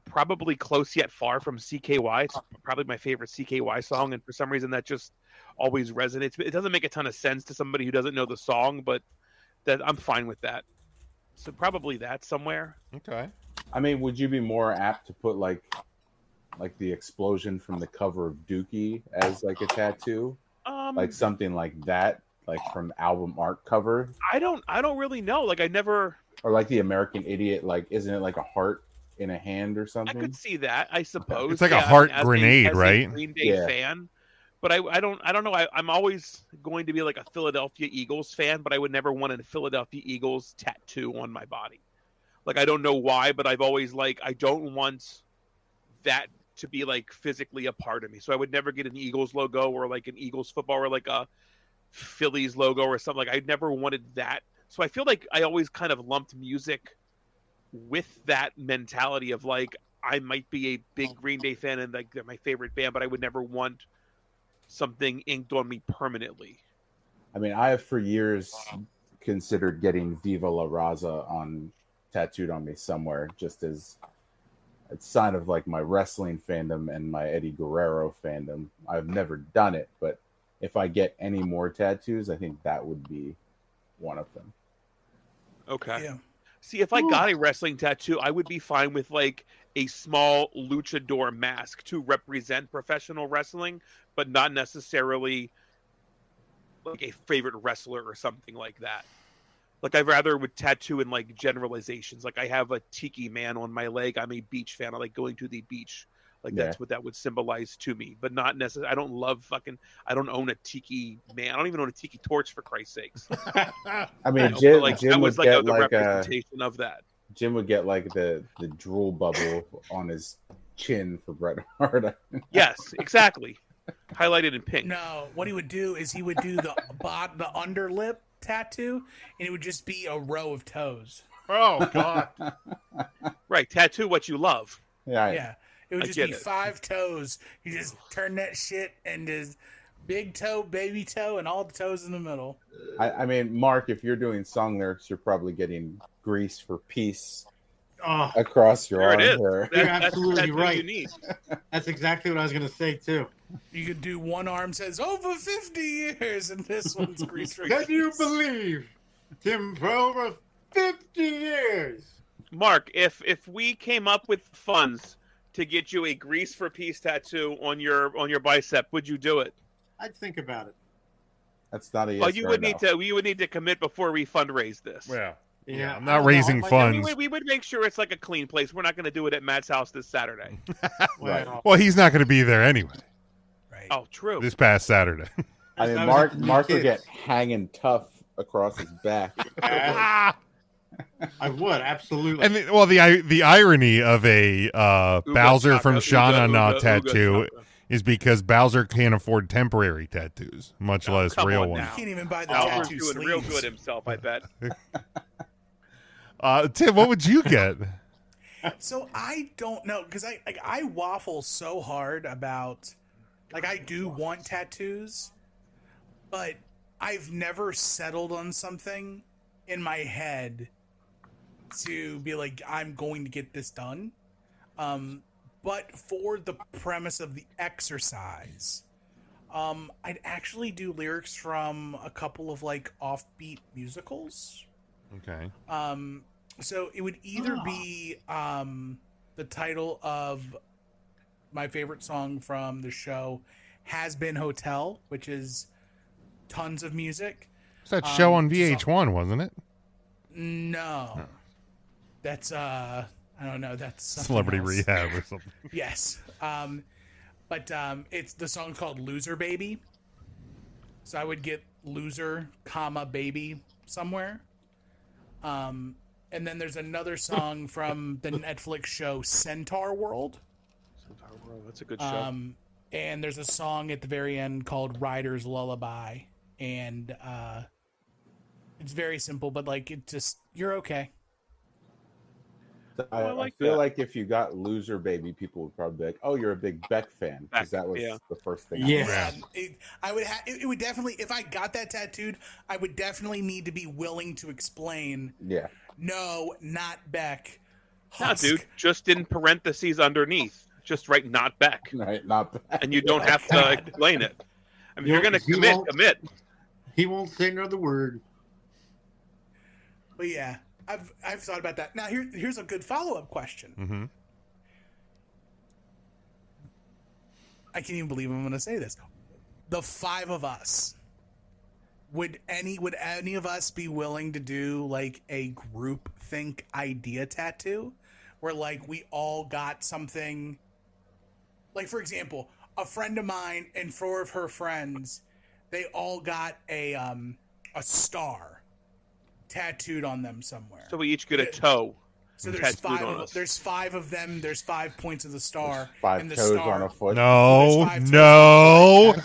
Probably Close Yet Far from CKY. It's probably my favorite CKY song, and for some reason that just always resonates. It doesn't make a ton of sense to somebody who doesn't know the song, but that I'm fine with that. So probably that somewhere.
Okay.
I mean, would you be more apt to put like the explosion from the cover of Dookie as like a tattoo? Like something like that, like from album art cover?
I don't really know. Like I never.
Or like the American Idiot, like isn't it like a heart in a hand or
I
something?
could see that. I suppose
It's like a heart grenade,
as
right?
A Green Day fan, but I don't know. I'm always going to be like a Philadelphia Eagles fan, but I would never want a Philadelphia Eagles tattoo on my body. Like I don't know why, but I've always I don't want that to be like physically a part of me. So I would never get an Eagles logo or like an Eagles football or like a Phillies logo or something. Like I never wanted that. So I feel like I always kind of lumped music with that mentality of like I might be a big Green Day fan and like they're my favorite band, but I would never want something inked on me permanently.
I mean, I have for years considered getting Viva La Raza tattooed on me somewhere, just as a sign of like my wrestling fandom and my Eddie Guerrero fandom. I've never done it, but if I get any more tattoos, I think that would be one of them.
Okay.
Yeah.
See, if I got a wrestling tattoo, I would be fine with like a small luchador mask to represent professional wrestling, but not necessarily like a favorite wrestler or something like that. Like I rather would tattoo in like generalizations. Like I have a tiki man on my leg. I'm a beach fan. I like going to the beach. Like that's what that would symbolize to me, but not necessarily. I don't love I don't own a tiki man. I don't even own a tiki torch for Christ's sakes.
I mean,
Jim
Jim
was
would
like
get
the
like
representation of that.
Jim would get like the drool bubble on his chin for Bret Hart.
Yes, exactly. Highlighted in pink.
No, what he would do is he would do the underlip tattoo, and it would just be a row of toes.
Oh God.
Right, tattoo what you love.
Yeah.
Yeah. It would
I
just
get
be
it.
5 toes. You just turn that shit and just big toe, baby toe, and all the toes in the middle.
I mean, Mark, if you're doing song lyrics, you're probably getting grease for peace
Oh,
across your
There it
arm
is.
here.
You're
That's the
absolutely
tattoo
right.
You need.
that's exactly what I was going to say, too.
You could do one arm says over 50 years, and this one's grease for
Can you
peace.
believe, Tim, for over 50 years?
Mark, if we came up with funds to get you a grease for peace tattoo on your bicep, would you do it?
I'd think about it.
That's not a yes.
Well, you
or
would
no.
need to. We would need to commit before we fundraise this.
Yeah.
Yeah,
I'm
I
not
don't know.
raising
I might-
funds.
We would make sure it's like a clean place. We're not going to do it at Matt's house this Saturday.
Right.
Well,
Well, he's not going to be there anyway.
Right.
Oh, true.
This past Saturday.
I mean,
I was
Mark
thinking
would
kids.
get hanging tough across his back.
I would, absolutely.
And the irony of a Bowser
Chaka,
from Shauna
Ooga, Ooga,
tattoo
Chaka.
is because Bowser can't afford temporary tattoos, much
Oh,
less
come
real
on
ones.
now.
You can't even buy the
Bowser's
tattoo
doing
sleeves.
real good himself, I bet.
Tim, what would you get?
So I don't know because I waffle so hard about I do want tattoos, but I've never settled on something in my head to be like I'm going to get this done. But for the premise of the exercise, I'd actually do lyrics from a couple of offbeat musicals.
Okay.
So it would either be the title of my favorite song from the show, Has Been Hotel, which is tons of music.
It's that show on
just
VH1, wasn't it?
No. That's I don't know, that's something
Celebrity
else.
Rehab or something.
Yes. But it's the song called Loser Baby. So I would get loser, comma, baby somewhere. And then there's another song from the Netflix show Centaur World.
That's a good show.
And there's a song at the very end called Rider's Lullaby. And it's very simple, but it just, you're okay.
I
like
feel
that.
like if you got Loser Baby, people would probably be like, "Oh, you're a big Beck fan," because
Beck,
that was
yeah.
the first thing.
Yeah.
I would it would definitely, if I got that tattooed, I would definitely need to be willing to explain,
Yeah.
no, not Beck.
No,
Husk.
dude, just in parentheses underneath. Just write not Beck.
Right. Not Beck.
And you don't have to
God.
explain it. I mean,
You
you're going to
you
commit,
won't-
commit.
He won't say another word.
But yeah, I've thought about that. Now here's a good follow-up question.
Mm-hmm.
I can't even believe I'm going to say this. The 5 of us, would any of us be willing to do a group think idea tattoo where we all got something, for example, a friend of mine and 4 of her friends, they all got a star tattooed on them somewhere.
So we each get a toe.
So there's
tattooed
5
on
of,
us.
there's 5 of them, there's 5 points of the star.
5
and the
toes
star,
on a foot.
No,
There's 5 toes.
no,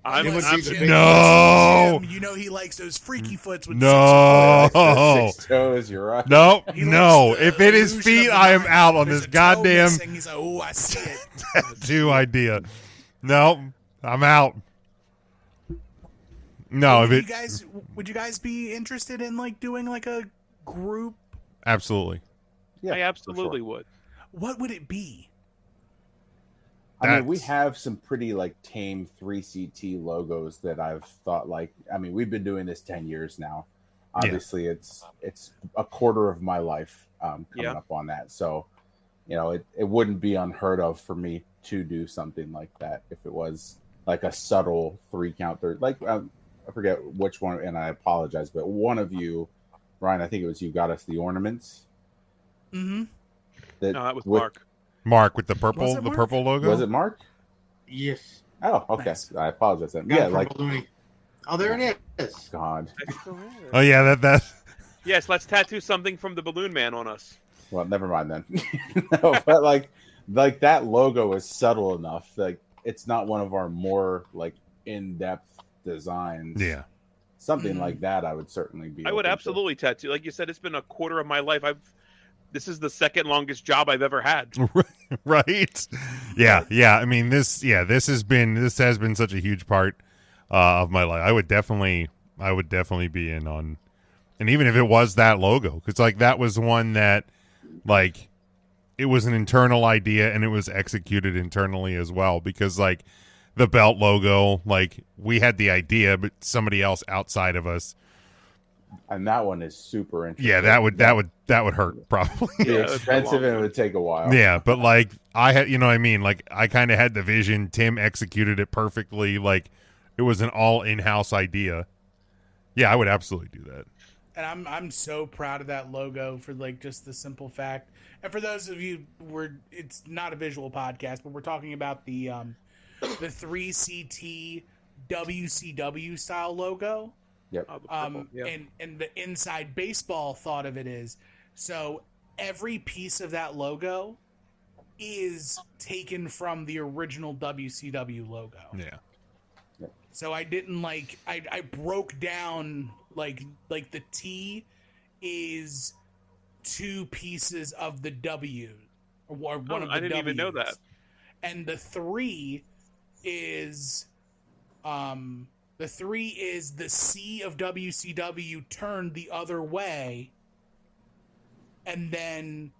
I'm,
It would
I'm-
be the big-
no,
Jim, you know he likes those freaky foots with
no.
Like 6 toes. You're right.
No,
He
no.
likes the
If it is
illusion
feet,
of the
I am
mind.
out on
There's
this
a toe
goddamn
missing. He's like, oh, I see it.
tattoo idea. No, I'm out. No, if
would
it
you guys be interested in doing a group?
absolutely.
Yeah,
I
for
absolutely
sure.
would.
What would it be?
I mean, we
That's-
have some pretty tame 3CT logos that I've thought we've been doing this 10 years now. Obviously, it's a quarter of my life coming
Yeah.
up on that. So, it wouldn't be unheard of for me to do something like that if it was a subtle 3 count third. I forget which one, and I apologize, but one of you, Ryan, I think it was you, got us the ornaments.
Mm-hmm.
That
No, that was
with-
Mark.
Mark with the
Was
purple,
it
the
Mark?
purple logo.
Was it Mark?
Yes.
Oh, okay.
Nice.
I apologize. Then.
Got
Yeah,
it from Balloony. Oh, there it is.
God.
Oh yeah, that.
Yes, let's tattoo something from the Balloon Man on us.
Well, never mind then. No, but that logo is subtle enough. It's not one of our more in-depth designs.
Yeah.
something like that, I would certainly be.
I would
open to.
absolutely tattoo. Like you said, it's been a quarter of my life. This is the second longest job I've ever had.
Right? Yeah. I mean, this has been such a huge part of my life. I would definitely be in on, and even if it was that logo, because like that was one that, like, it was an internal idea and it was executed internally as well. Because like the belt logo, like we had the idea, but somebody else outside of us.
And that one is super interesting.
Yeah, that would hurt probably.
Be expensive and it would take a while.
Yeah, but like I had, you know what I mean? Like I kind of had the vision. Tim executed it perfectly. Like it was an all in-house idea. Yeah, I would absolutely do that.
And I'm so proud of that logo for like just the simple fact. And for those of you it's not a visual podcast, but we're talking about the 3CT WCW style logo.
Yep.
And the inside baseball thought of it is, so every piece of that logo is taken from the original WCW logo.
Yeah.
So I didn't I broke down like the T is two pieces of the W or one of the
I didn't even know
Ws.
that.
And the 3 is the 3 is the C of WCW turned the other way, and then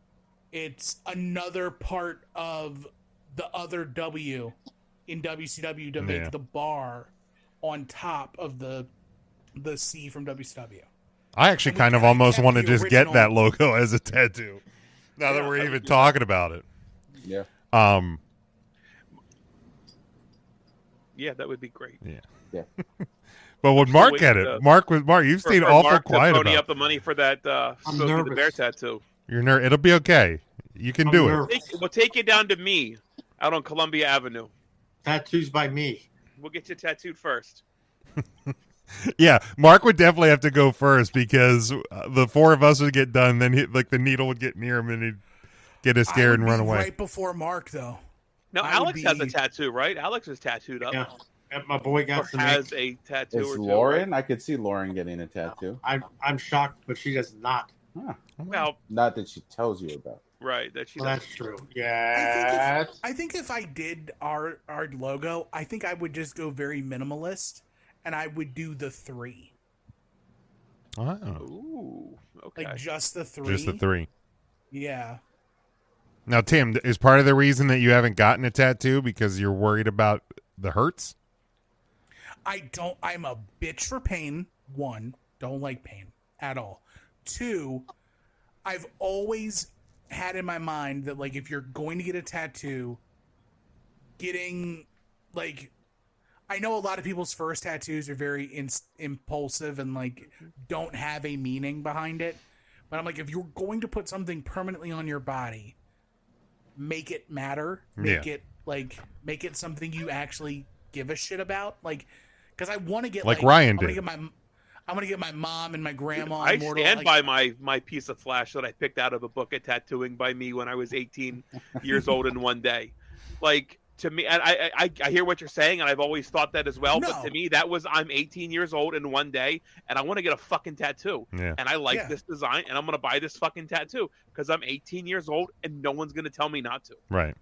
it's another part of the other W in WCW to make the bar on top of the C from WCW.
I actually kind of almost want to just get that logo as a tattoo. Now that we're even talking about it.
Yeah.
Yeah, that would be great.
Yeah.
But when Mark had it, Mark, you've stayed awful quiet about.
Pony up the money for that. The bear tattoo.
You're it'll be okay. You can do it.
We'll take you down to me out on Columbia Avenue.
Tattoos by me.
We'll get you tattooed first.
Yeah, Mark would definitely have to go first because the four of us would get done. Then the needle would get near him and he'd get scared and run away.
Right before Mark, though.
Now Alex has a tattoo, right? Alex is tattooed up.
Yeah. My boy got some.
Has a tattoo.
Is
or two,
Lauren?
right?
I could see Lauren getting a tattoo.
I'm shocked, but she does not.
Huh.
Well,
Not that she tells you about.
right. That she.
Well, that's true. Yeah.
I think if I did our logo, I think I would just go very minimalist, and I would do the 3.
Oh.
Ooh. Okay.
Like just the 3.
Just the 3.
Yeah.
Now, Tim, is part of the reason that you haven't gotten a tattoo because you're worried about the hurts?
I'm a bitch for pain. 1, don't like pain at all. 2, I've always had in my mind that like if you're going to get a tattoo, getting like, I know a lot of people's first tattoos are very impulsive and like don't have a meaning behind it. But I'm like, if you're going to put something permanently on your body, make it matter. Make it something you actually give a shit about. Like, because I want to get
like Ryan did.
I want to get my mom and my grandma.
I stand by my piece of flash that I picked out of a book at Tattooing by Me when I was 18 years old in one day. Like, to me, and I hear what you're saying, and I've always thought that as well. No. But to me, that was I'm 18 years old in one day, and I want to get a fucking tattoo.
Yeah.
And I like this design, and I'm going to buy this fucking tattoo because I'm 18 years old, and no one's going to tell me not to.
Right.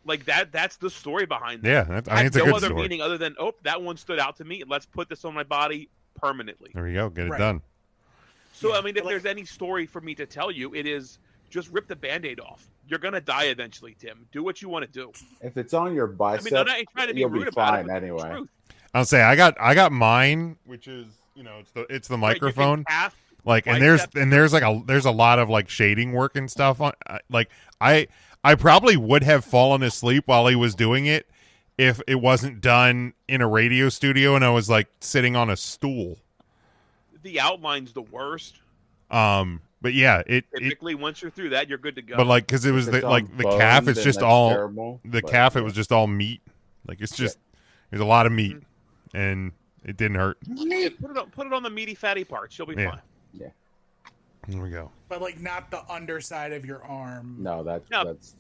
Like that's the story behind it.
Yeah, I think it's a good
other
story.
meaning other than that one stood out to me. Let's put this on my body permanently.
There you go. Get it done.
So I mean, if there's any story for me to tell you, it is just rip the Band-Aid off. You're gonna die eventually, Tim. Do what you want to do.
If it's on your bicep,
I'm not trying to be
you'll
rude
be
about
fine
it,
anyway.
I'll say I got mine, which is it's the microphone. Like and there's a lot of like shading work and stuff on. Like I probably would have fallen asleep while he was doing it if it wasn't done in a radio studio and I was like sitting on a stool.
The outline's the worst.
But yeah,
typically once you're through that, you're good to go.
But like, because it was the calf, it's just all terrible, calf. It was just all meat. Like it's just there's a lot of meat, and it didn't hurt.
Yeah, put it on the meaty, fatty parts. You'll be fine.
Yeah.
There we go.
But like not the underside of your arm.
No, that's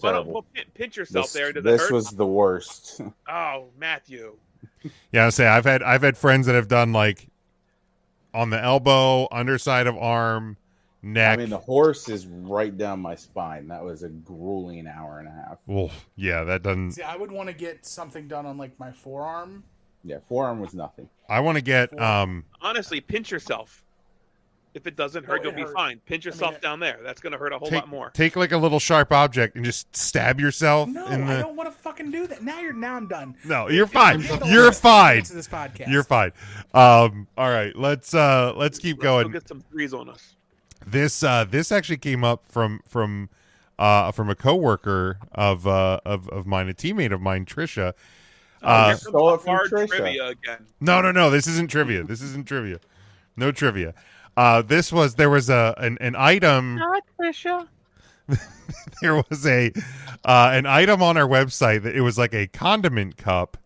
terrible.
Well, pinch yourself there. Does
this
it hurt?
was the worst.
Oh, Matthew.
Yeah, I say I've had friends that have done like on the elbow, underside of arm, neck.
I mean, the horse is right down my spine. That was a grueling hour and a half.
Well, yeah, that doesn't.
See, I would want to get something done on like my forearm.
Yeah, forearm was nothing.
I want to get
Honestly, pinch yourself. If it doesn't hurt,
No, it
you'll be
hurt.
fine. Pinch yourself down there. That's going to hurt a whole lot more.
Take like a little sharp object and just stab yourself.
No,
in the...
I don't want to fucking do that. Now I'm done.
No, you're fine.
Handle
You're
this
fine.
to this podcast.
You're fine. All right, let's keep
Let's
going.
go get some threes on us.
This actually came up from a coworker of mine, a teammate of mine, Trisha.
Here
stole it
comes
from
hard
Trisha.
trivia again.
No, this isn't trivia. No trivia. There was an item.
Not Trisha.
There was an item on our website that it was like a condiment cup.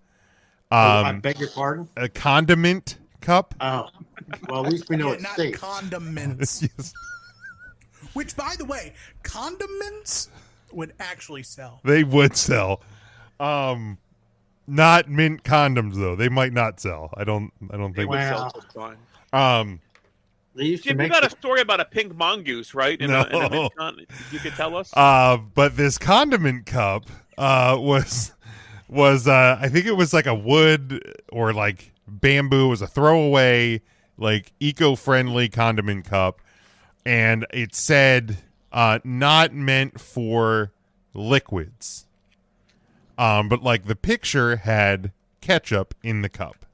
I beg your pardon?
A condiment cup.
Oh, well, at least we know
Yeah,
it's
not
safe.
condiments.
Yes.
Which, by the way, condiments would actually sell.
They would sell. Not mint condoms though. They might not sell. I don't think.
Wow.
It's fine.
They used to
Jim, you
make
got a story about a pink mongoose, right? In a mint you could tell us?
But this condiment cup was I think it was like a wood or like bamboo. It was a throwaway, like eco-friendly condiment cup, and it said not meant for liquids. But like the picture had ketchup in the cup.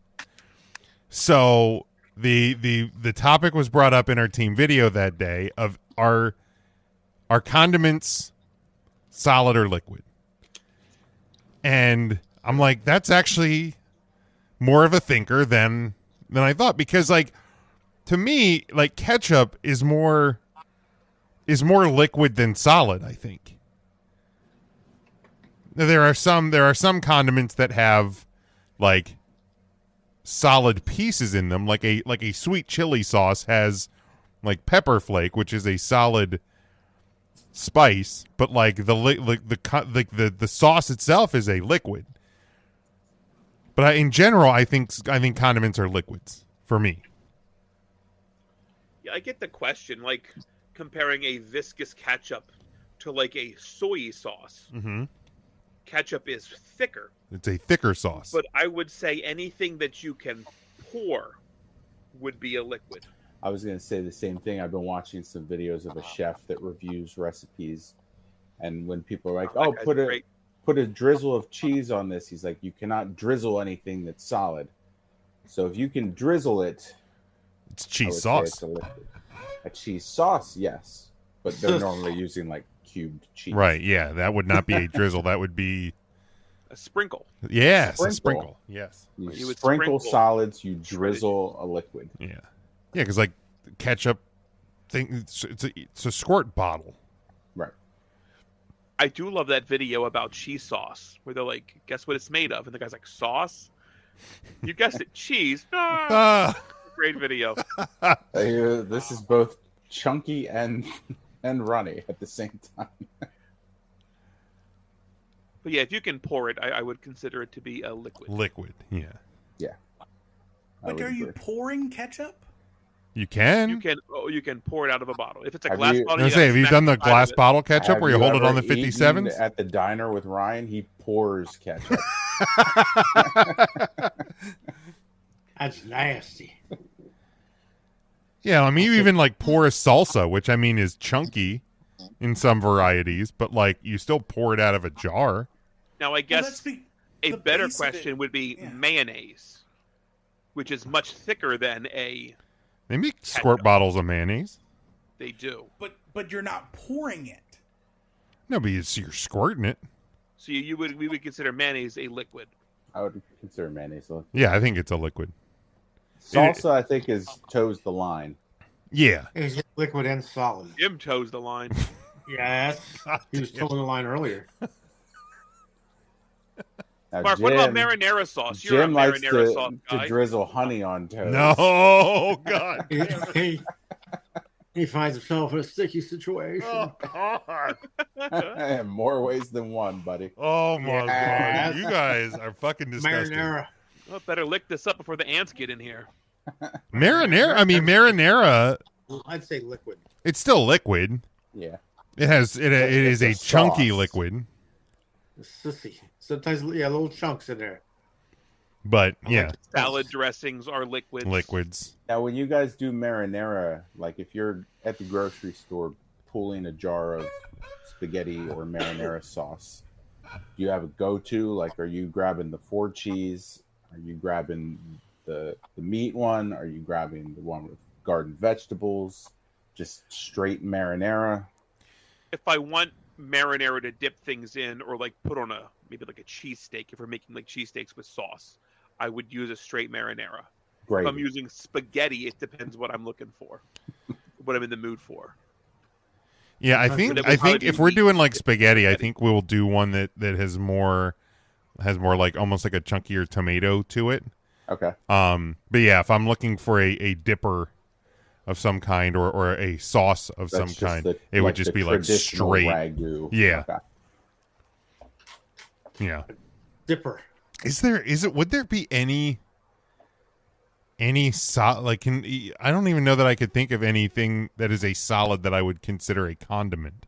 So the topic was brought up in our team video that day of are condiments solid or liquid? And I'm like, that's actually more of a thinker than I thought, because like to me, like ketchup is more liquid than solid, I think. There are some condiments that have like solid pieces in them, like a sweet chili sauce has like pepper flake, which is a solid spice, but like the sauce itself is a liquid. But in general, I think condiments are liquids for me.
Yeah, I get the question, like comparing a viscous ketchup to like a soy sauce.
Mm-hmm.
Ketchup is thicker.
It's a thicker sauce.
But I would say anything that you can pour would be a liquid.
I was going to say the same thing. I've been watching some videos of a chef that reviews recipes, and when people are like, "Oh, put a drizzle of cheese on this," he's like, "You cannot drizzle anything that's solid. So if you can drizzle it,
it's cheese sauce.
It's a liquid. A cheese sauce, yes, but they're normally using like cubed cheese,
Right? Yeah, that would not be a drizzle. That would be
a sprinkle.
Yes, a sprinkle. Yes,
you would sprinkle solids. You drizzle a liquid.
Yeah, because like ketchup thing, it's a squirt bottle.
Right.
I do love that video about cheese sauce where they're like, "Guess what it's made of?" And the guy's like, "Sauce." You guessed it, cheese. Great video.
This is both chunky and runny at the same time.
But yeah, if you can pour it, I would consider it to be a liquid.
Liquid, yeah.
Yeah.
But are you pouring ketchup?
You can.
You can pour it out of a bottle. If it's a
Have
glass
you-
bottle,
Have you done the glass bottle ketchup where you hold it on the
ever
57s?
eaten at the diner with Ryan? He pours ketchup.
That's nasty.
Yeah, I mean, you even like pour a salsa, which I mean is chunky in some varieties, but like you still pour it out of a jar.
Now, I guess a better question would be mayonnaise, which is much thicker than a.
They make squirt bottles of mayonnaise.
They do,
but you're not pouring it.
No, but you're squirting it.
So we would consider mayonnaise a liquid.
I would consider mayonnaise a liquid.
Yeah, I think it's a liquid.
Salsa, I think, toes the line.
Yeah.
It's liquid and solid.
Jim toes the line.
Yes. He was toeing the line earlier.
Now,
Mark, what about marinara sauce? You're
Jim
a
likes
marinara sauce guy.
to drizzle honey on toast.
No, God.
He finds himself in a sticky situation.
Oh, God.
In more ways than one, buddy.
Oh, my
Yes.
God. You guys are fucking disgusting.
Marinara.
Well, better lick this up before the ants get in here.
Marinara. I mean, marinara.
I'd say liquid.
It's still liquid.
Yeah.
It has. It is a
It's a
chunky
sauce.
liquid.
Sissy. Sometimes, yeah, little chunks in there.
But yeah,
Salad dressings are liquids.
liquids.
Now, when you guys do marinara, like if you're at the grocery store pulling a jar of spaghetti or marinara sauce, do you have a go-to? Like, are you grabbing the 4 cheese? Are you grabbing the meat one? Are you grabbing the one with garden vegetables? Just straight marinara?
If I want marinara to dip things in, or like put on maybe like a cheesesteak, if we're making like cheesesteaks with sauce, I would use a straight marinara.
Great.
If I'm using spaghetti, it depends what I'm looking for, what I'm in the mood for.
Yeah, I
But
think
it would probably
if
be
we're
meat
doing like
spaghetti.
spaghetti, I think we'll do one that has more like almost like a chunkier tomato to it.
Okay.
But yeah, if I'm looking for a dipper of some kind or a sauce of some
That's just
kind,
the-
it would
like
just
the
be like
traditional
straight.
ragu.
Yeah.
Okay.
Yeah.
Dipper.
Would there be any like I don't even know that I could think of anything that is a solid that I would consider a condiment.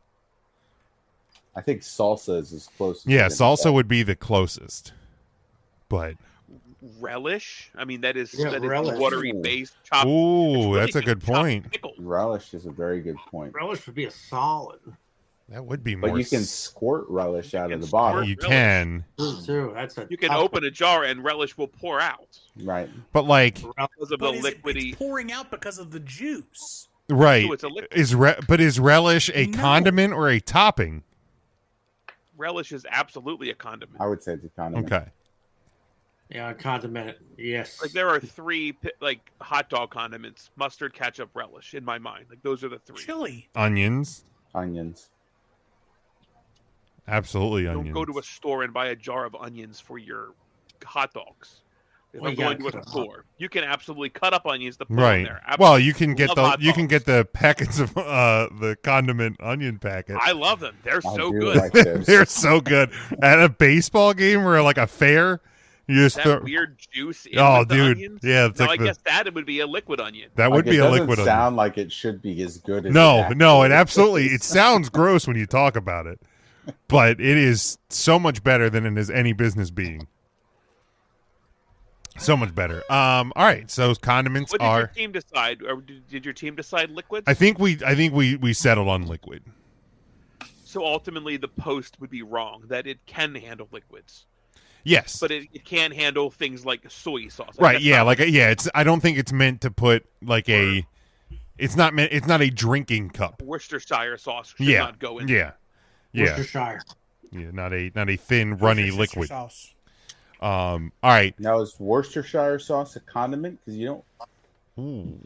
I think salsa is as close.
Yeah,
as
salsa would be the closest. But
Relish. I mean, that is
relish.
watery
Ooh.
based chopped.
ooh,
it's really
that's a
good
good
chopped
point.
pickle.
Relish is a very good point.
Relish would be a solid.
That would be more.
But you can squirt relish out of
can
the
squirt
bottle.
You
relish.
can,
Too. That's a
You can
tough
open a jar and relish will pour out
Right.
but like
one.
because of
But
the
is it,
liquidy.
it's pouring out because of the juice.
right
So it's a liquid.
is relish a
No.
condiment or a topping?
Relish is absolutely a condiment.
I would say it's a condiment.
Okay.
Yeah, condiment. Yes.
Like there are 3 like hot dog condiments: mustard, ketchup, relish. In my mind, like those are the 3.
Chili.
Onions,
Onions.
absolutely
Don't
onions.
go to a store and buy a jar of onions for your hot dogs. If
Well,
I'm
you
going
gotta
to a
cut 'em
store, you can absolutely cut up onions to put on
Right.
there.
Well, you can get
Love
the
hot dogs.
the packets of the condiment onion packet.
I love them. They're
I
so
do
good.
like those.
They're so good at a baseball game or like a fair. You just
That
throw,
weird juice in
oh,
with the
dude,
onions.
yeah, it's
Now,
like
I guess that it would be a liquid onion.
that would
Like,
be
it
a
doesn't
liquid
sound
onion.
like it should be as good as
No,
it
no, it
actually
absolutely.
is.
It sounds gross when you talk about it, but it is so much better than it has any business being. So much better. All right. So condiments
What did your
are.
team decide? Or did your team decide liquids?
I think we settled on liquid.
So ultimately, the post would be wrong that it can handle liquids,
Yes.
but it can't handle things like soy sauce.
Right.
That's
Yeah.
not-
Like yeah. It's. I don't think it's meant to put like a. It's not meant. It's not a drinking cup.
Worcestershire sauce should
Yeah.
not go in.
Yeah. Yeah.
Worcestershire.
Yeah. Not a thin runny
Worcestershire
liquid.
Sauce.
All right.
Now, is Worcestershire sauce a condiment? Because you don't.
Ooh.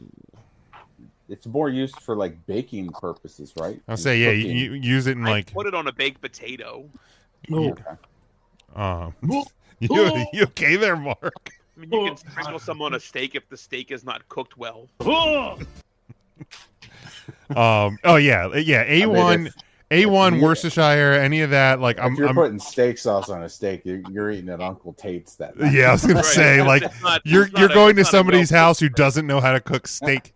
It's more used for like baking purposes, right?
I'll
And
say yeah.
cooking.
You use it in
I
like.
put it on a baked potato.
Ooh.
You okay there, Mark?
I mean, you can sprinkle some on a steak if the steak is not cooked well.
Oh yeah. A1
if you-
Worcestershire, any of that. Like
If you're putting steak sauce on a steak, you're eating at Uncle Tate's that night.
yeah. I was gonna
Right.
say like
It's not-
you're
it's not a-
going to
it's not a
somebody's
well-cooked
house who doesn't know how to cook steak.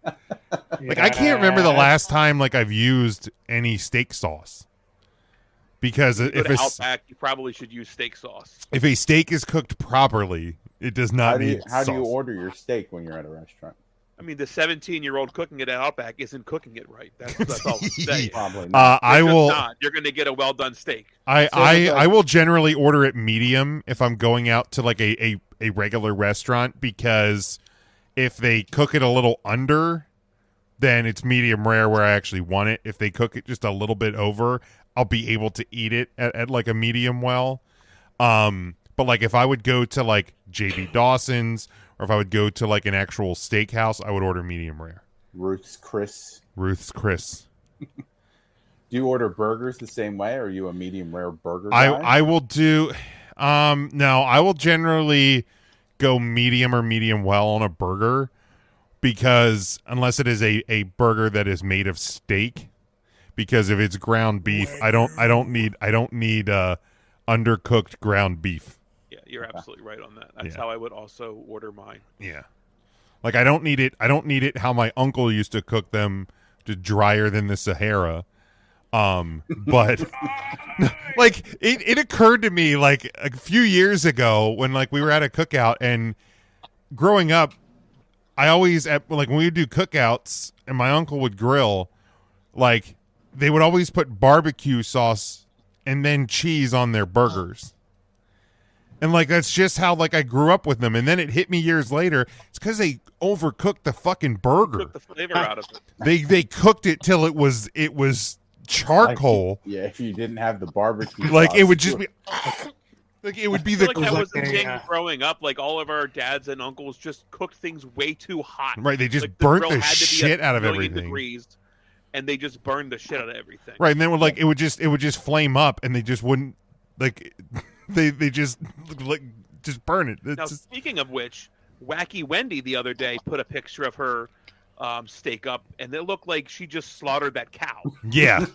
Like I can't remember the last time like I've used any steak sauce. Because
If you
if
go to
it's,
Outback, you probably should use steak sauce.
if a steak is cooked properly, it does not need
How do you
sauce.
order your steak when you're at a restaurant?
I mean, the 17-year-old cooking it at Outback isn't cooking it right. That's all I'm saying.
Probably not.
I
It's just
will.
not. You're going to get a well-done steak.
I will generally order it medium if I'm going out to like a regular restaurant, because if they cook it a little under, then it's medium rare where I actually want it. If they cook it just a little bit over, I'll be able to eat it at like a medium well. But like if I would go to like JB Dawson's, or if I would go to like an actual steakhouse, I would order medium rare.
Ruth's Chris.
Ruth's Chris.
Do you order burgers the same way, or are you a medium rare burger guy?
I will do. No, I will generally go medium or medium well on a burger, because unless it is a burger that is made of steak, because if it's ground beef, I don't need undercooked ground beef.
Yeah, you're absolutely right on that. That's
Yeah.
how I would also order mine.
Yeah. Like I don't need it how my uncle used to cook them, to drier than the Sahara. But like it occurred to me like a few years ago when like we were at a cookout, and growing up I always like when we would do cookouts and my uncle would grill, like they would always put barbecue sauce and then cheese on their burgers. And like that's just how like I grew up with them. And then it hit me years later. It's because they overcooked the fucking burger.
Took the flavor out of it.
They cooked it till it was charcoal.
Yeah, if you didn't have the barbecue,
Like
sauce,
it would just be like it would be
I feel
the
like that was the
like a,
thing growing up. Like all of our dads and uncles just cooked things way too hot.
right. They just
Like,
burnt
grill
the
had to be
shit out of
1,000,000
everything.
degrees, and they just burned the shit out of everything.
Right, and then it would just flame up, and they just wouldn't like they just like just burn it. It's
Now,
just-
speaking of which, Wacky Wendy the other day put a picture of her steak up, and it looked like she just slaughtered that cow.
yeah,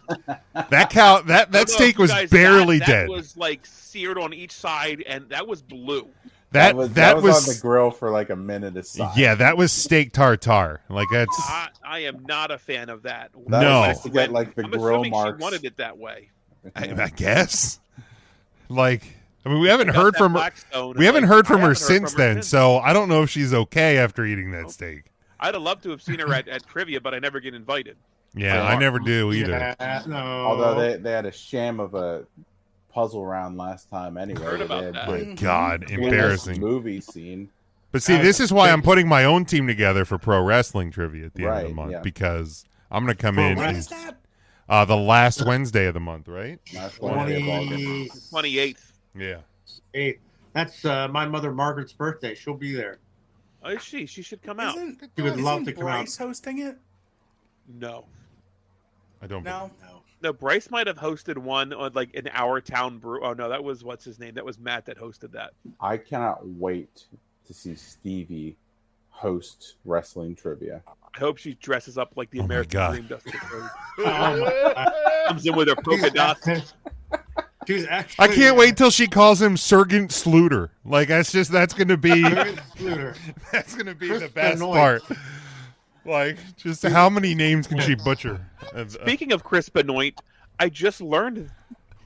that cow
I don't know
that
if
steak
you
was
guys-
barely
that
dead.
was like seared on each side, and that was blue.
That
was on the grill for like a minute aside.
yeah, that was steak tartare. Like that's
I am not a fan of that.
That
No.
was just to get like the
I'm
grill
assuming
marks.
she wanted it that way.
I guess. Like I mean, we haven't
Got
heard
that
from her.
Blackstone,
We haven't
like,
heard from
I
her
haven't
since
from her
then,
since.
so I don't know if she's okay after eating that steak.
I'd have loved to have seen her at trivia, but I never get invited.
Yeah, I never do either.
Yeah, no.
Although they had a sham of a puzzle round last time anyway.
Heard
They
about
had
that.
the
Good God,
famous
embarrassing.
movie scene.
But see, this is why I'm putting my own team together for pro wrestling trivia at the end of the
Right,
month,
yeah.
because I'm going to come
Pro
in
When
and,
is that?
the last Wednesday of the month, right?
Last Wednesday of August.
28th.
Yeah.
Hey, that's my mother Margaret's birthday. She'll be there.
Oh, is she? She should come out.
She would love
isn't
to come out.
Bryce hosting it?
No.
I don't.
No.
No, Bryce might have hosted one on like in our town brew. Oh no, that was what's his name? That was Matt that hosted that.
I cannot wait to see Stevie host wrestling trivia.
I hope she dresses up like the
Oh my
American
God.
Dream Dusty Rhodes.
Um,
Comes in with her polka dots.
She's actually.
I can't wait till she calls him Sergeant Sluter. Like that's going to be
Sluter.
that's going to be
Chris
the best
Benoit.
part. Like just how many names can she butcher?
Speaking of Chris Benoit, I just learned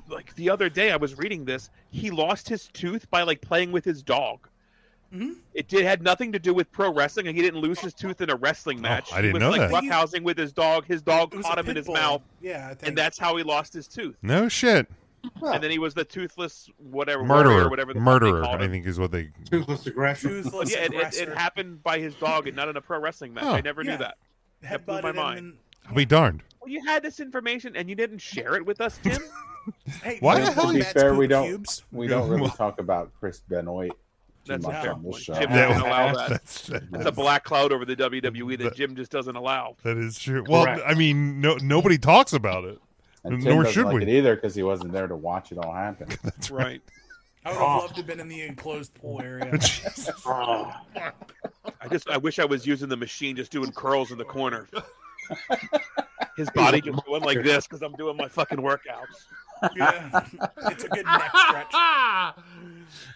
like the other day I was reading this. He lost his tooth by like playing with his dog.
Mhm.
It had nothing to do with pro wrestling, and he didn't lose his tooth in a wrestling match.
I didn't
he was
know
like
that.
roughhousing with his dog. His dog
It was
caught
a
him in
pit
his
bull.
mouth,
Yeah, I think.
and that's how he lost his tooth.
No shit.
And then he was the toothless whatever
Murderer.
warrior, whatever the fuck they
Murderer,
called
I
him.
think is what they
Toothless aggression.
Toothless
Yeah, it
aggressor.
happened by his dog and not in a pro wrestling match.
Huh.
I never
Yeah.
knew that. That blew my
Headbutted him
mind.
and-
I'll be darned.
Well, you had this information and you didn't share it with us, Tim.
Hey,
Why
you
the
know
hell-
To be
Matt's
fair,
poop
we don't
cubes?
really
Well-
talk about Chris Benoit too
That's a
much
fair
on this
point.
show.
Jim
Yeah.
doesn't allow that.
That's
It's a black cloud over the WWE that Jim just doesn't allow.
that is true. Well,
Correct.
I mean, nobody talks about it.
And Tim
Nor
doesn't
should
like
we.
it either because he wasn't there to watch it all happen.
That's
Right.
I would have loved to have been in the enclosed pool area.
Oh,
I wish I was using the machine just doing curls in the corner. His body just going like this because I'm doing my fucking workouts.
Yeah, it's a good neck stretch.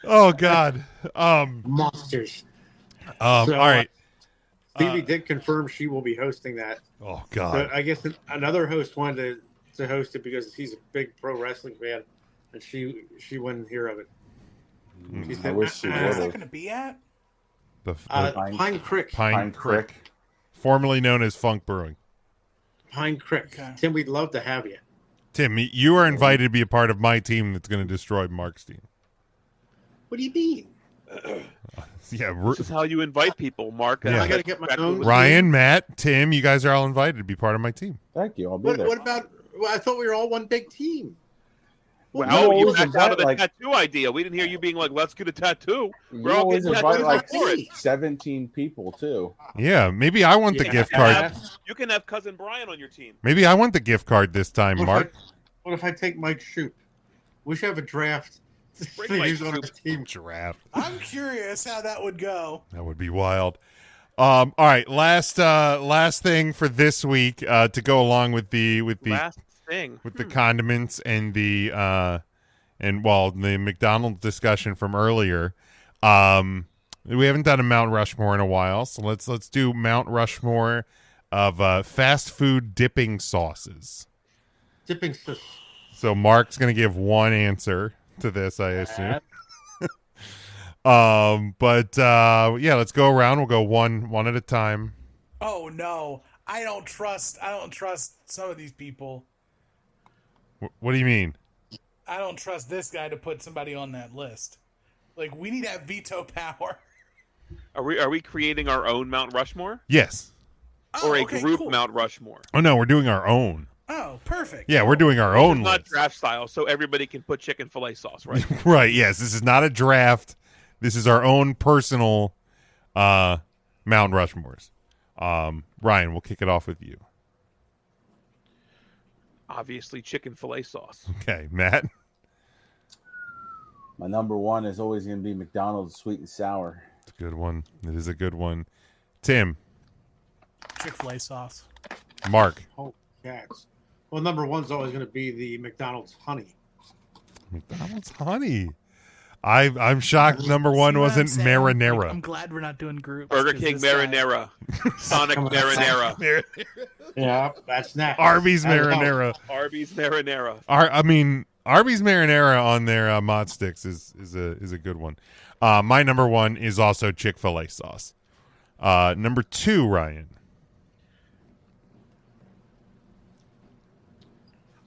Oh God.
monsters. So,
All right.
Stevie did confirm she will be hosting that.
Oh
So
God.
I guess another host wanted to host it because he's a big pro wrestling fan, and she wouldn't hear of it. She
I
said,
wish she
Where's that
would.
going to be at?
The
Pine Creek.
Pine Creek,
Crick.
formerly known as Funk Brewing.
Pine Creek.
Okay.
Tim, we'd love to have you.
Tim, you are invited to be a part of my team that's going to destroy Mark's team.
What do you mean?
Yeah,
This is how you invite people, Mark.
Yeah.
I got to get my own.
Ryan, Matt, Tim, you guys are all invited to be part of my team.
Thank you. I'll be
What,
there.
what about? Well, I thought we were all one big team.
Well,
You
you
always
backed out of the
invite, like-
tattoo idea. We didn't hear you being like, "Let's get a tattoo."
You
We're all
always
getting
invite
tattoos
like
for it.
17 people too.
Yeah, maybe I want the
Yeah.
gift card.
You can have cousin Brian on your team.
Maybe I want the gift card this time,
What if
Mark.
What if I take Mike Shoop? We should have a draft.
Bring Mike
He's on our
Shoop.
team.
Giraffe.
I'm curious how that would go.
That would be wild. All right, last thing for this week to go along with the
Last thing.
with the condiments and the McDonald's discussion from earlier. We haven't done a Mount Rushmore in a while, so let's do Mount Rushmore of fast food dipping sauces.
Dipping sauce.
So Mark's going to give one answer to this, I assume. Yeah, let's go around. We'll go one at a time.
Oh no, I don't trust some of these people.
What do you mean?
I don't trust this guy to put somebody on that list. Like, we need to have veto power.
Are we creating our own Mount Rushmore?
Yes.
Or a
okay,
group
cool.
Mount Rushmore?
Oh no, we're doing our own.
Oh, perfect.
Yeah, we're doing our own
It's not
list.
draft style, so everybody can put chicken fillet sauce, right?
Right, yes. This is not a draft. This is our own personal Mount Rushmores. Ryan, we'll kick it off with you.
Obviously, chicken fillet sauce.
Okay, Matt.
My number one is always going to be McDonald's sweet and sour.
It's a good one. It is a good one. Tim.
Chick-fil-A sauce.
Mark.
Oh, cats. Well, number one's always going to be the McDonald's honey.
McDonald's honey. I'm shocked number one
See what
wasn't
I'm saying?
marinara.
Like, I'm glad we're not doing groups.
Burger
'cause
King
this guy-
marinara. Sonic marinara.
Yeah, that's next.
Arby's
I don't know.
marinara.
Arby's marinara.
Arby's marinara on their mod sticks is a good one. My number one is also Chick-fil-A sauce. Number two, Ryan.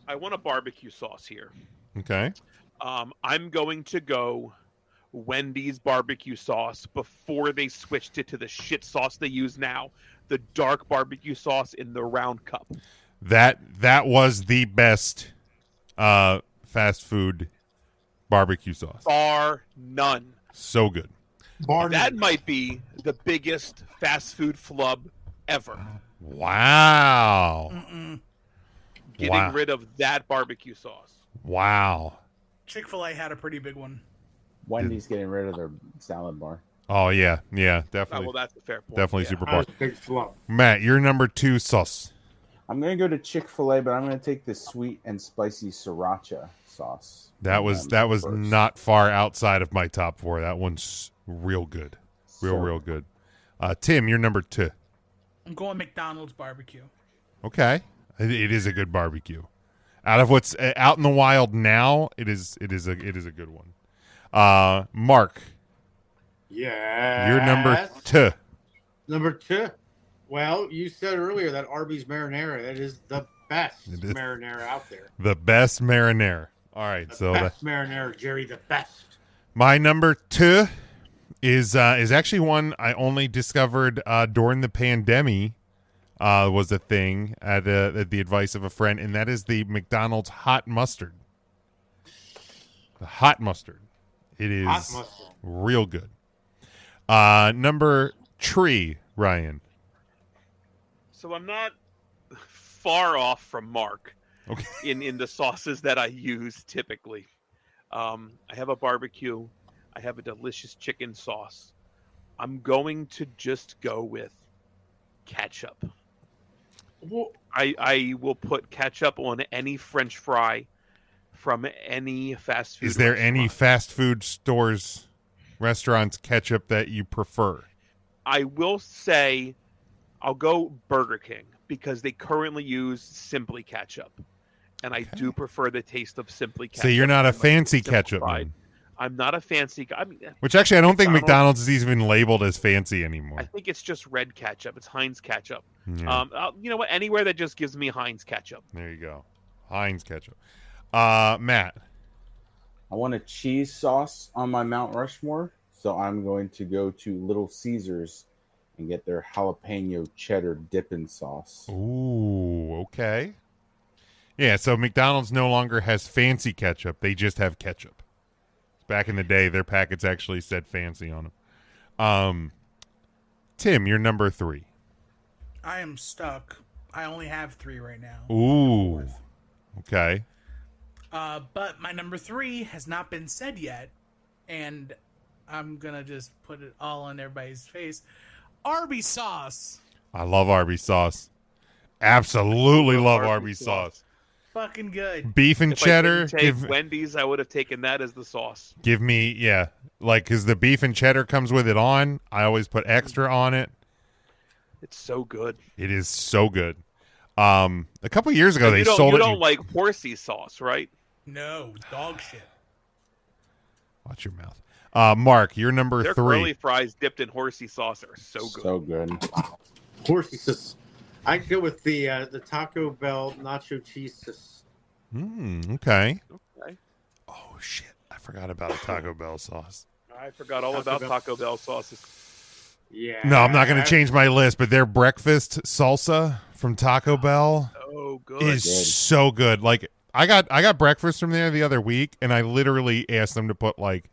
I want a barbecue sauce here.
Okay.
I'm going to go Wendy's barbecue sauce before they switched it to the shit sauce they use now, the dark barbecue sauce in the round cup.
That was the best fast food barbecue sauce.
Bar none.
So good.
That might be the biggest fast food flub ever.
Wow.
Getting rid of that barbecue sauce.
Wow.
Chick-fil-A had a pretty big one.
Wendy's getting rid of their salad bar.
Oh yeah,
Oh,
definitely.
well, that's a fair point.
Definitely
Yeah.
super
That
bar.
was a big flub.
Matt, your number two sauce.
I'm going to go to Chick-fil-A, but I'm going to take the sweet and spicy sriracha sauce.
That was
first.
not far outside of my top four. That one's real good. Real good. Tim, your number two.
I'm going McDonald's barbecue.
Okay. It is a good barbecue. Out of what's out in the wild now, it is a good one. Mark,
Yeah.
your number two.
Number two. Well, you said earlier that Arby's marinara, that is the best
It is.
marinara out there.
The best marinara. All right,
The
so
best marinara, Jerry, the best.
my number two is actually one I only discovered during the pandemic. Was a thing at the advice of a friend, and that is the McDonald's hot mustard. The hot mustard. It is
Hot mustard.
real good. Number three, Ryan.
So I'm not far off from Mark
Okay.
in the sauces that I use typically. I have a barbecue. I have a delicious chicken sauce. I'm going to just go with ketchup.
Well,
I will put ketchup on any French fry from any fast food.
Is there any
restaurant.
fast food stores, restaurants ketchup that you prefer?
I will say I'll go Burger King because they currently use Simply Ketchup. And I do prefer the taste of Simply Ketchup.
So you're not a
than
fancy ketchup
Simplified.
man.
I'm not a fancy guy. I mean,
Which actually I don't think
McDonald's-
McDonald's is even labeled as fancy anymore.
I think it's just red ketchup. It's Heinz ketchup.
Yeah.
You know what? Anywhere that just gives me Heinz ketchup.
There you go. Heinz ketchup. Matt.
I want a cheese sauce on my Mount Rushmore, so I'm going to go to Little Caesars and get their jalapeno cheddar dipping sauce.
Ooh, okay. Yeah, so McDonald's no longer has fancy ketchup. They just have ketchup. Back in the day, their packets actually said fancy on them. Tim, you're number three.
I am stuck. I only have 3 right now.
Ooh. Okay.
But my number 3 has not been said yet, and I'm gonna just put it all on everybody's face. Arby's sauce.
I love Arby's sauce. Absolutely love Arby's sauce.
fucking good.
Beef and
If
cheddar.
I didn't take Wendy's, I would have taken that as the sauce.
Give me, yeah. Like, because the beef and cheddar comes with it on. I always put extra on it.
It's so good.
It is so good. A couple years ago,
And
they
you don't,
sold
you
it.
don't like horsey sauce, right?
No, dog shit.
Watch your mouth. Mark, you're number
Their
3.
curly fries dipped in horsey sauce are so good.
So good.
Horsey sauce. I go with the Taco Bell nacho cheese sauce.
Okay.
Okay.
Oh, shit. I forgot about a Taco Bell sauce.
I forgot all about Taco Bell sauces.
Yeah.
No, I'm not going to change my list, but their breakfast salsa from Taco Bell
So good.
is so good. Like, I got breakfast from there the other week, and I literally asked them to put like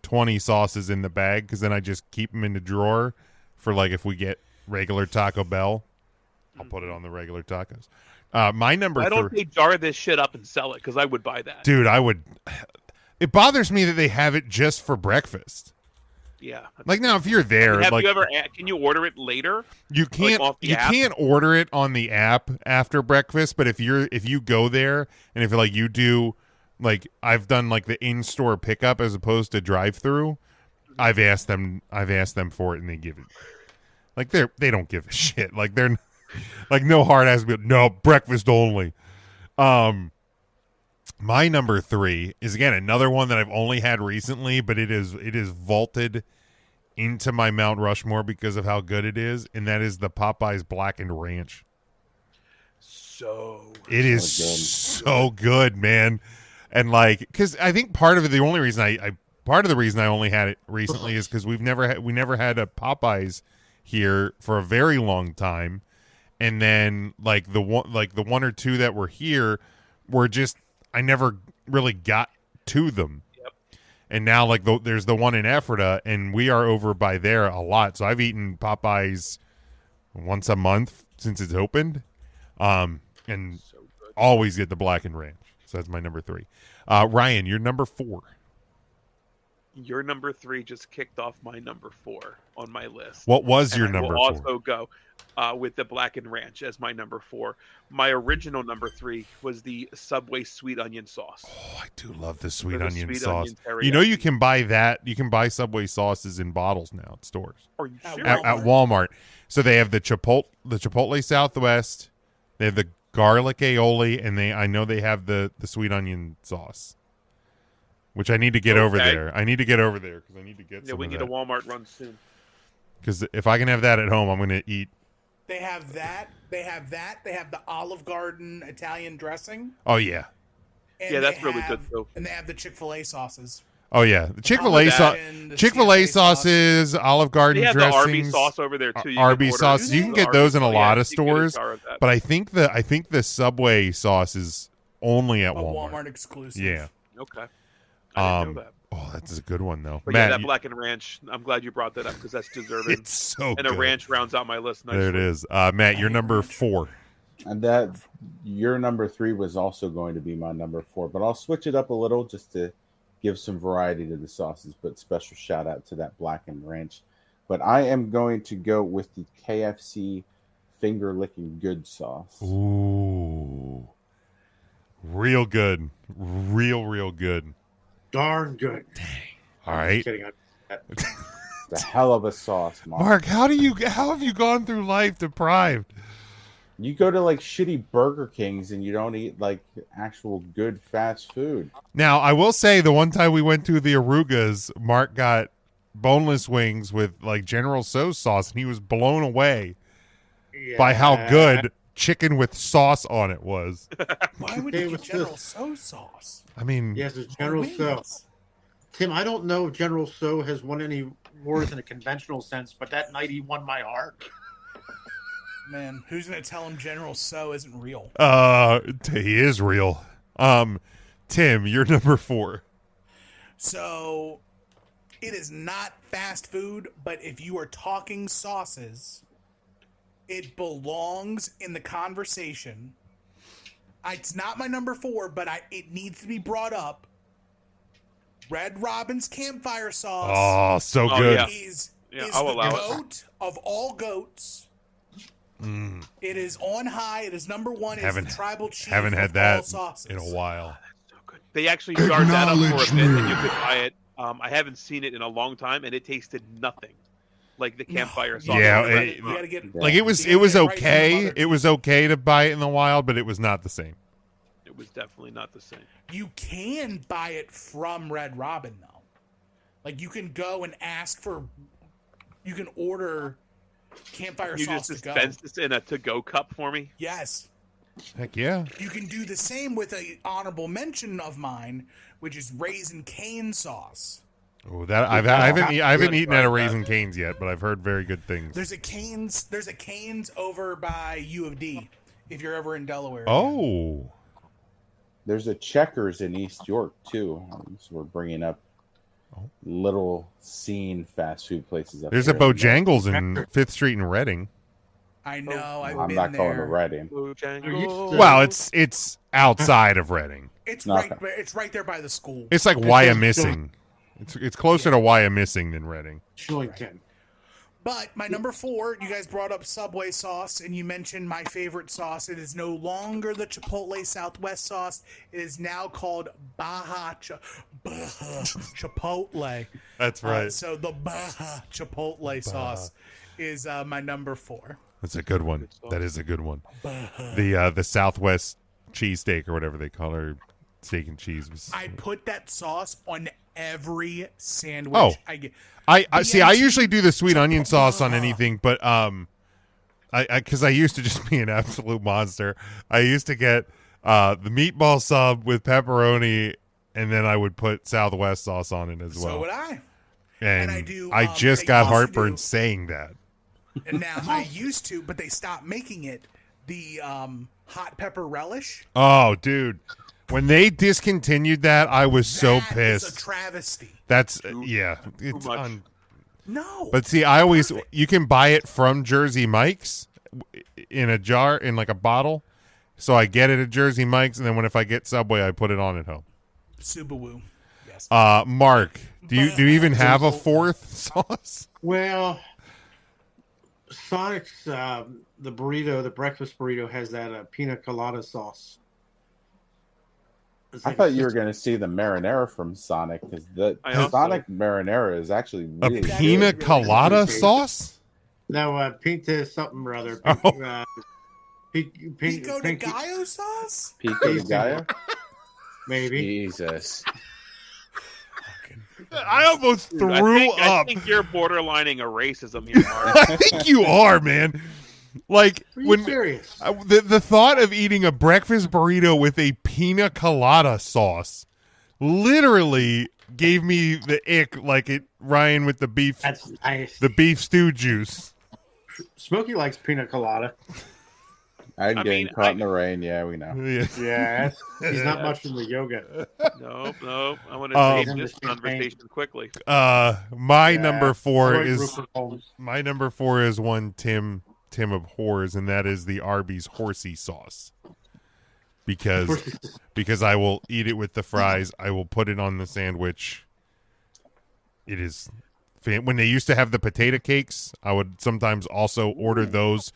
20 sauces in the bag because then I just keep them in the drawer for like if we get regular Taco Bell, I'll put it on the regular tacos. My number
Why don't
3,
they jar this shit up and sell it? Because I would buy that.
dude, I would. It bothers me that they have it just for breakfast.
Yeah.
Like now, if you're there,
Have
like
you ever? Can you order it later?
you can't
off the
you
app?
can't order it on the app after breakfast. But if you go there and if like you do, like I've done like the in-store pickup as opposed to drive-through, I've asked them for it and they give it. Like they don't give a shit. Like they're like no hard ass. No breakfast only. My number 3 is again another one that I've only had recently, but it is vaulted into my Mount Rushmore because of how good it is, and that is the Popeyes Blackened Ranch.
So
It is so good, man. And like, because I think part of it, the only reason part of the reason I only had it recently is because we never had a Popeyes here for a very long time, and then like the one or two that were here were just I never really got to them.
Yep.
And now like there's the one in Ephrata, and we are over by there a lot. So I've eaten Popeyes once a month since it's opened, and
so good.
always get the Blackened Ranch. So that's my number 3. Ryan, you're number 4.
Your number 3 just kicked off my number 4 on my list.
What was
And
your
I
number
will
4?
also go with the Blackened Ranch as my number 4. My original number 3 was the Subway sweet onion sauce.
Oh, I do love the sweet
Or the
onion
sweet
sauce.
onion
You know, you
teriyaki.
can buy that. You can buy Subway sauces in bottles now at stores.
Are you
At
serious?
At Walmart. So they have the Chipotle Southwest. They have the garlic aioli, and I know they have the sweet onion sauce, which I need to get over
Okay.
there. I need to get over there because I need to get
Yeah,
some
we
of
need a
that.
Walmart run soon.
Because if I can have that at home, I'm going to eat.
They have that. They have the Olive Garden Italian dressing.
Oh yeah,
And
Yeah, that's
they
really
have-
good, too.
And they have the Chick-fil-A sauces.
oh yeah. The Chick-fil-A sauce.
The
Chick-fil-A
Chick-fil-A sauce.
sauces, Olive Garden
They have the
dressings,
Arby's sauce over there too. You can
Arby's
order
sauces.
the
You can get those in a
Arby's-
lot
yeah,
of
you can get a
stores,
jar of that.
but I think the Subway sauce is only at
A
Walmart.
Walmart exclusive.
Yeah.
Okay. I didn't know that.
Oh, that's a good one though.
But
Matt,
yeah, that Blackened Ranch. I'm glad you brought that up because that's deserving.
it's so
And
good.
a ranch rounds out my list nicely.
There it is. Matt, you're number 4.
And that your number 3 was also going to be my number 4, but I'll switch it up a little just to give some variety to the sauces. But special shout out to that Blackened Ranch. But I am going to go with the KFC finger licking good sauce.
Ooh, real good, real good.
Darn good.
All right,
Kidding.
The hell of a sauce,
Mark. How have you gone through life deprived?
You go to like shitty Burger Kings and you don't eat like actual good fast food.
Now, I will say the one time we went to the Arugas, Mark got boneless wings with like General Tso's sauce, and he was blown away by how good chicken with sauce on it was.
Why would
Hey,
you get
what's
General
this?
Tso sauce?
I mean,
Yes, it's General
Wings.
Tso. Tim, I don't know if General Tso has won any wars in a conventional sense, but that night he won my heart.
Man, who's gonna tell him General Tso isn't real?
he is real. Tim, you're number 4.
So, it is not fast food, but if you are talking sauces, it belongs in the conversation. It's not my number 4, but it needs to be brought up. Red Robin's campfire sauce
Oh, so
Oh,
good.
yeah.
is
Yeah,
is
I'll
the
allow it.
goat of all goats. It is on high. It is number one. It's
Haven't-
the tribal chief.
Haven't had
of
that
all sauces.
in a while.
So good. They actually jarred that up for a bit, and you could buy it. I haven't seen it in a long time, and it tasted nothing like the campfire sauce.
Yeah,
you gotta get.
Like it was
You gotta get right from the
okay.
mother.
It was okay to buy it in the wild, but it was not the same.
It was definitely not the same.
You can buy it from Red Robin though. Like you can go and ask for. You can order campfire
You
sauce
just
to go.
dispense this in a to-go cup for me.
Yes.
Heck yeah.
You can do the same with a honorable mention of mine, which is raisin cane sauce.
Oh, that I haven't eaten at a Raising Cane's yet, but I've heard very good things.
There's a Cane's over by U of D. If you're ever in Delaware.
Oh,
There's a Checkers in East York too. So we're bringing up little scene fast food places. Up
there's a
here.
Bojangles in Fifth Street in Reading.
I know. I've
I'm
been
not going to
there.
Reading.
Bojangles.
Well, it's outside of Reading.
It's
Not
right. It's right there by the school.
It's like Wyomissing. It's closer to Wyomissing than Reading.
Shillington.
But my number 4, you guys brought up Subway sauce, and you mentioned my favorite sauce. It is no longer the Chipotle Southwest sauce. It is now called Baja Chipotle.
That's right.
So the Baja Chipotle sauce is my number 4.
That's a good one. That is a good one. The Southwest cheesesteak or whatever they call it, steak and cheese.
I put that sauce on every sandwich
Oh.
I get.
I see. I
BNT
usually do the sweet onion sauce on anything, but because I used to just be an absolute monster. I used to get the meatball sub with pepperoni, and then I would put Southwest sauce on it as well.
So would I.
And
I do,
I just
I
got
used to
heartburn
do-
saying that.
And now I used to, but they stopped making it. The hot pepper relish.
Oh, dude. When they discontinued that, I was so
That is
pissed.
a travesty.
That's yeah. It's
much.
No.
But see, I always you can buy it from Jersey Mike's in a jar in like a bottle. So I get it at Jersey Mike's, and then if I get Subway, I put it on at home.
Subaru. Yes.
Mark, do you even have a fourth sauce?
Well, Sonic's the burrito, the breakfast burrito, has that pina colada sauce. It's
I
like
thought you were going to see the marinara from Sonic because the
I also-
Sonic marinara is actually
A
really
That
pina
is really
colada
good.
sauce?
No, pinta something or other.
Oh.
Pico de Gallo sauce?
Pico de Gallo.
Maybe.
Jesus.
I almost
Dude,
threw
I
up.
think you're borderlining a racism here, Mark.
I think you are, man. Like
Are you
when
serious?
the thought of eating a breakfast burrito with a pina colada sauce literally gave me the ick, like it Ryan with the beef
That's nice.
the beef stew juice.
Smokey likes pina colada.
I'm
I
getting
mean,
caught in the rain. Yeah, we know.
Yeah.
Yeah, he's not much in the yoga.
Nope. I want to
Um,
save this conversation quickly.
My
Yeah,
number
I
4
like
is
Rupert Holmes.
one Tim of Whores, and that is the Arby's horsey sauce. Because I will eat it with the fries. I will put it on the sandwich. It is when they used to have the potato cakes, I would sometimes also order those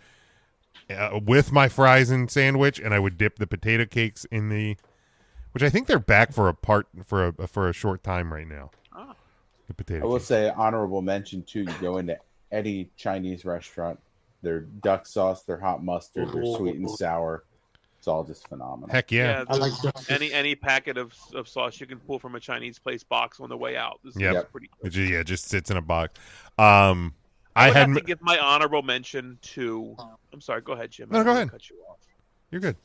with my fries and sandwich, and I would dip the potato cakes in the, which I think they're back for a short time right now.
Oh.
The potato.
I will
cakes.
say honorable mention too. You go into any Chinese restaurant, their duck sauce, their hot mustard, their sweet and sour. It's all just phenomenal.
Heck yeah.
I like Justice.
any packet of sauce you can pull from a Chinese place box on the way out. This
Yep.
is pretty good.
It just sits in a box.
I
I
would
had.
have to give my honorable mention to. I'm sorry. Go ahead, Jim.
No,
I
go
don't wanna
ahead.
Cut you off.
You're good.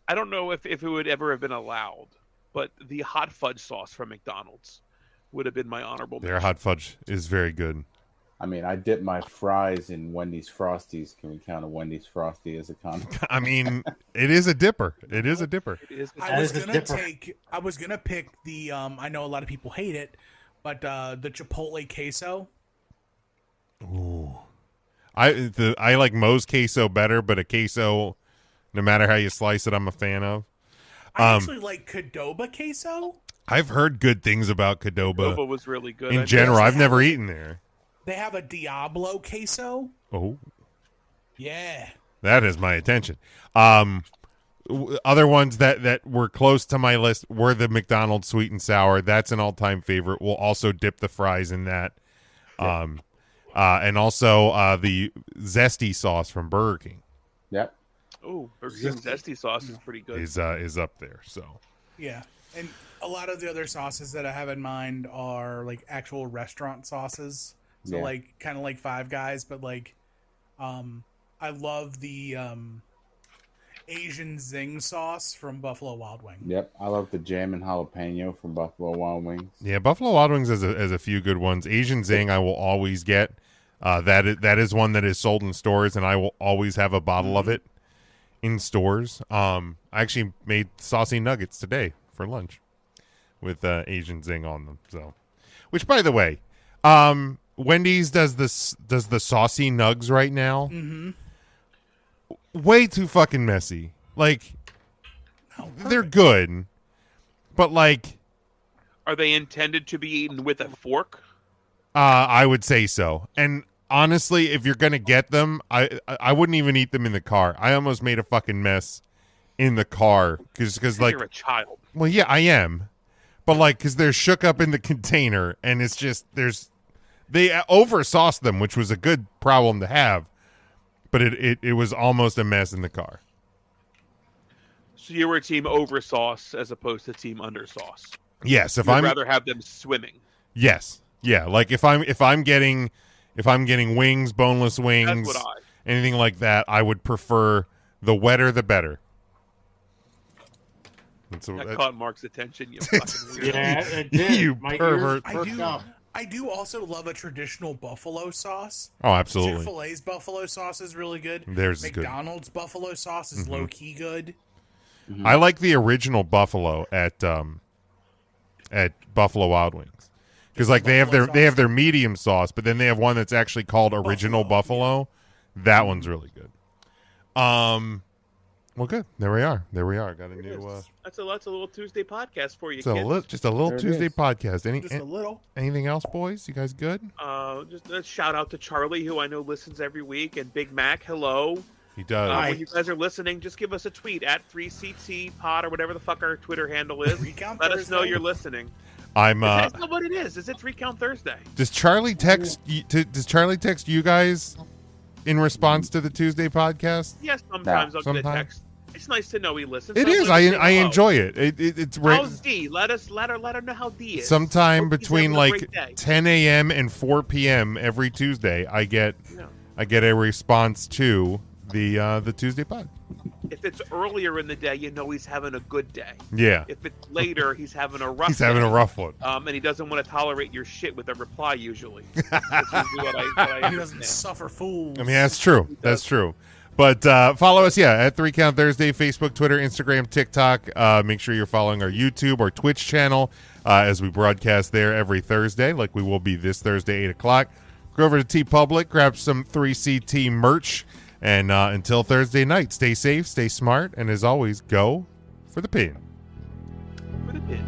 I don't know if it would ever have been allowed, but the hot fudge sauce from McDonald's would have been my honorable
Their
mention.
hot fudge is very good.
I mean, I dip my fries in Wendy's Frosties. Can we count a Wendy's Frosty as a condiment?
I mean, it is a dipper. It is a dipper.
It is.
I was
is a
gonna
dipper.
I was gonna pick the I know a lot of people hate it, but the Chipotle queso.
Ooh. I like Moe's queso better, but a queso, no matter how you slice it, I'm a fan of.
I actually like Qdoba queso.
I've heard good things about Qdoba
Nova was really good.
in general.
actually
I've never
have-
eaten there.
They have a Diablo queso.
Oh,
Yeah.
That is my attention. Other ones that were close to my list were the McDonald's sweet and sour. That's an all-time favorite. We'll also dip the fries in that. And also the zesty sauce from Burger King
Yep.
Oh, Burger King zesty sauce is pretty good.
is up there. So
Yeah, and a lot of the other sauces that I have in mind are like actual restaurant sauces. So
Yeah.
like kind of like Five Guys, but like I love the Asian zing sauce from Buffalo Wild Wing.
Yep. I love the jam and jalapeno from Buffalo Wild Wings.
yeah, Buffalo Wild Wings has a few good ones. Asian Zing I will always get. That is one that is sold in stores, and I will always have a bottle of it in stores. I actually made saucy nuggets today for lunch with Asian Zing on them. So, which by the way, Wendy's does the saucy nugs right now.
Mm-hmm.
Way too fucking messy. Like they're good, but like
Are they intended to be eaten with a fork?
I would say so. And honestly, if you're gonna get them, I wouldn't even eat them in the car. I almost made a fucking mess in the car because like
You're a child.
well, yeah, I am, but like because they're shook up in the container, and it's just they oversauced them, which was a good problem to have, but it was almost a mess in the car.
So you were team over sauce as opposed to team under sauce.
Yes, if
You'd
I'm
rather have them swimming.
yes, yeah, like if I'm getting wings, boneless wings,
That's what
anything like that, I would prefer the wetter the better.
that caught Mark's attention. You fucking weirdo.
Yeah, it did.
You
My
pervert.
ears perked up.
I do also love a traditional buffalo sauce.
Oh, absolutely.
Chick-fil-A's buffalo sauce is really good.
Theirs is good.
McDonald's buffalo sauce is low-key good.
I like the original buffalo at Buffalo Wild Wings because like they have their medium sauce, but then they have one that's actually called original buffalo. That one's really good. Well, good. There we are. Got a new.
That's a little Tuesday podcast for you,
Just a
kids.
little
There it
Tuesday
is.
podcast.
Just a little.
Anything else, boys? You guys good?
Just a shout out to Charlie, who I know listens every week, and Big Mac. Hello.
He does.
When you guys are listening, just give us a tweet at 3CT Pod or whatever the fuck our Twitter handle is.
Recount
Let us know
Thursday.
you're listening.
I'm.
That's not what it is. Is it 3 Count Thursday?
Does Charlie text? Does Charlie text you guys in response to the Tuesday podcast?
Yes, sometimes I'll get a
sometimes.
text. It's nice to know he listens.
It
So
is.
I'm gonna say
I
hello.
enjoy it. It's
How's D? Let her know how D is.
sometime
Hope he's
between
having a
like
great day.
10 a.m. and 4 p.m. every Tuesday. I get
Yeah.
a response to the Tuesday pod.
If it's earlier in the day, you know he's having a good day.
Yeah,
If it's later, he's having a rough
he's having
day.
a rough one.
And he doesn't want to tolerate your shit with a reply usually. That's usually what I
He doesn't
understand.
suffer fools.
I mean, that's true. That's true. But follow us, at 3 Count Thursday, Facebook, Twitter, Instagram, TikTok. Make sure you're following our YouTube or Twitch channel as we broadcast there every Thursday, like we will be this Thursday, 8 o'clock. Go over to TeePublic, grab some 3CT merch. And until Thursday night, stay safe, stay smart, and as always, go for the pin.
For the pin.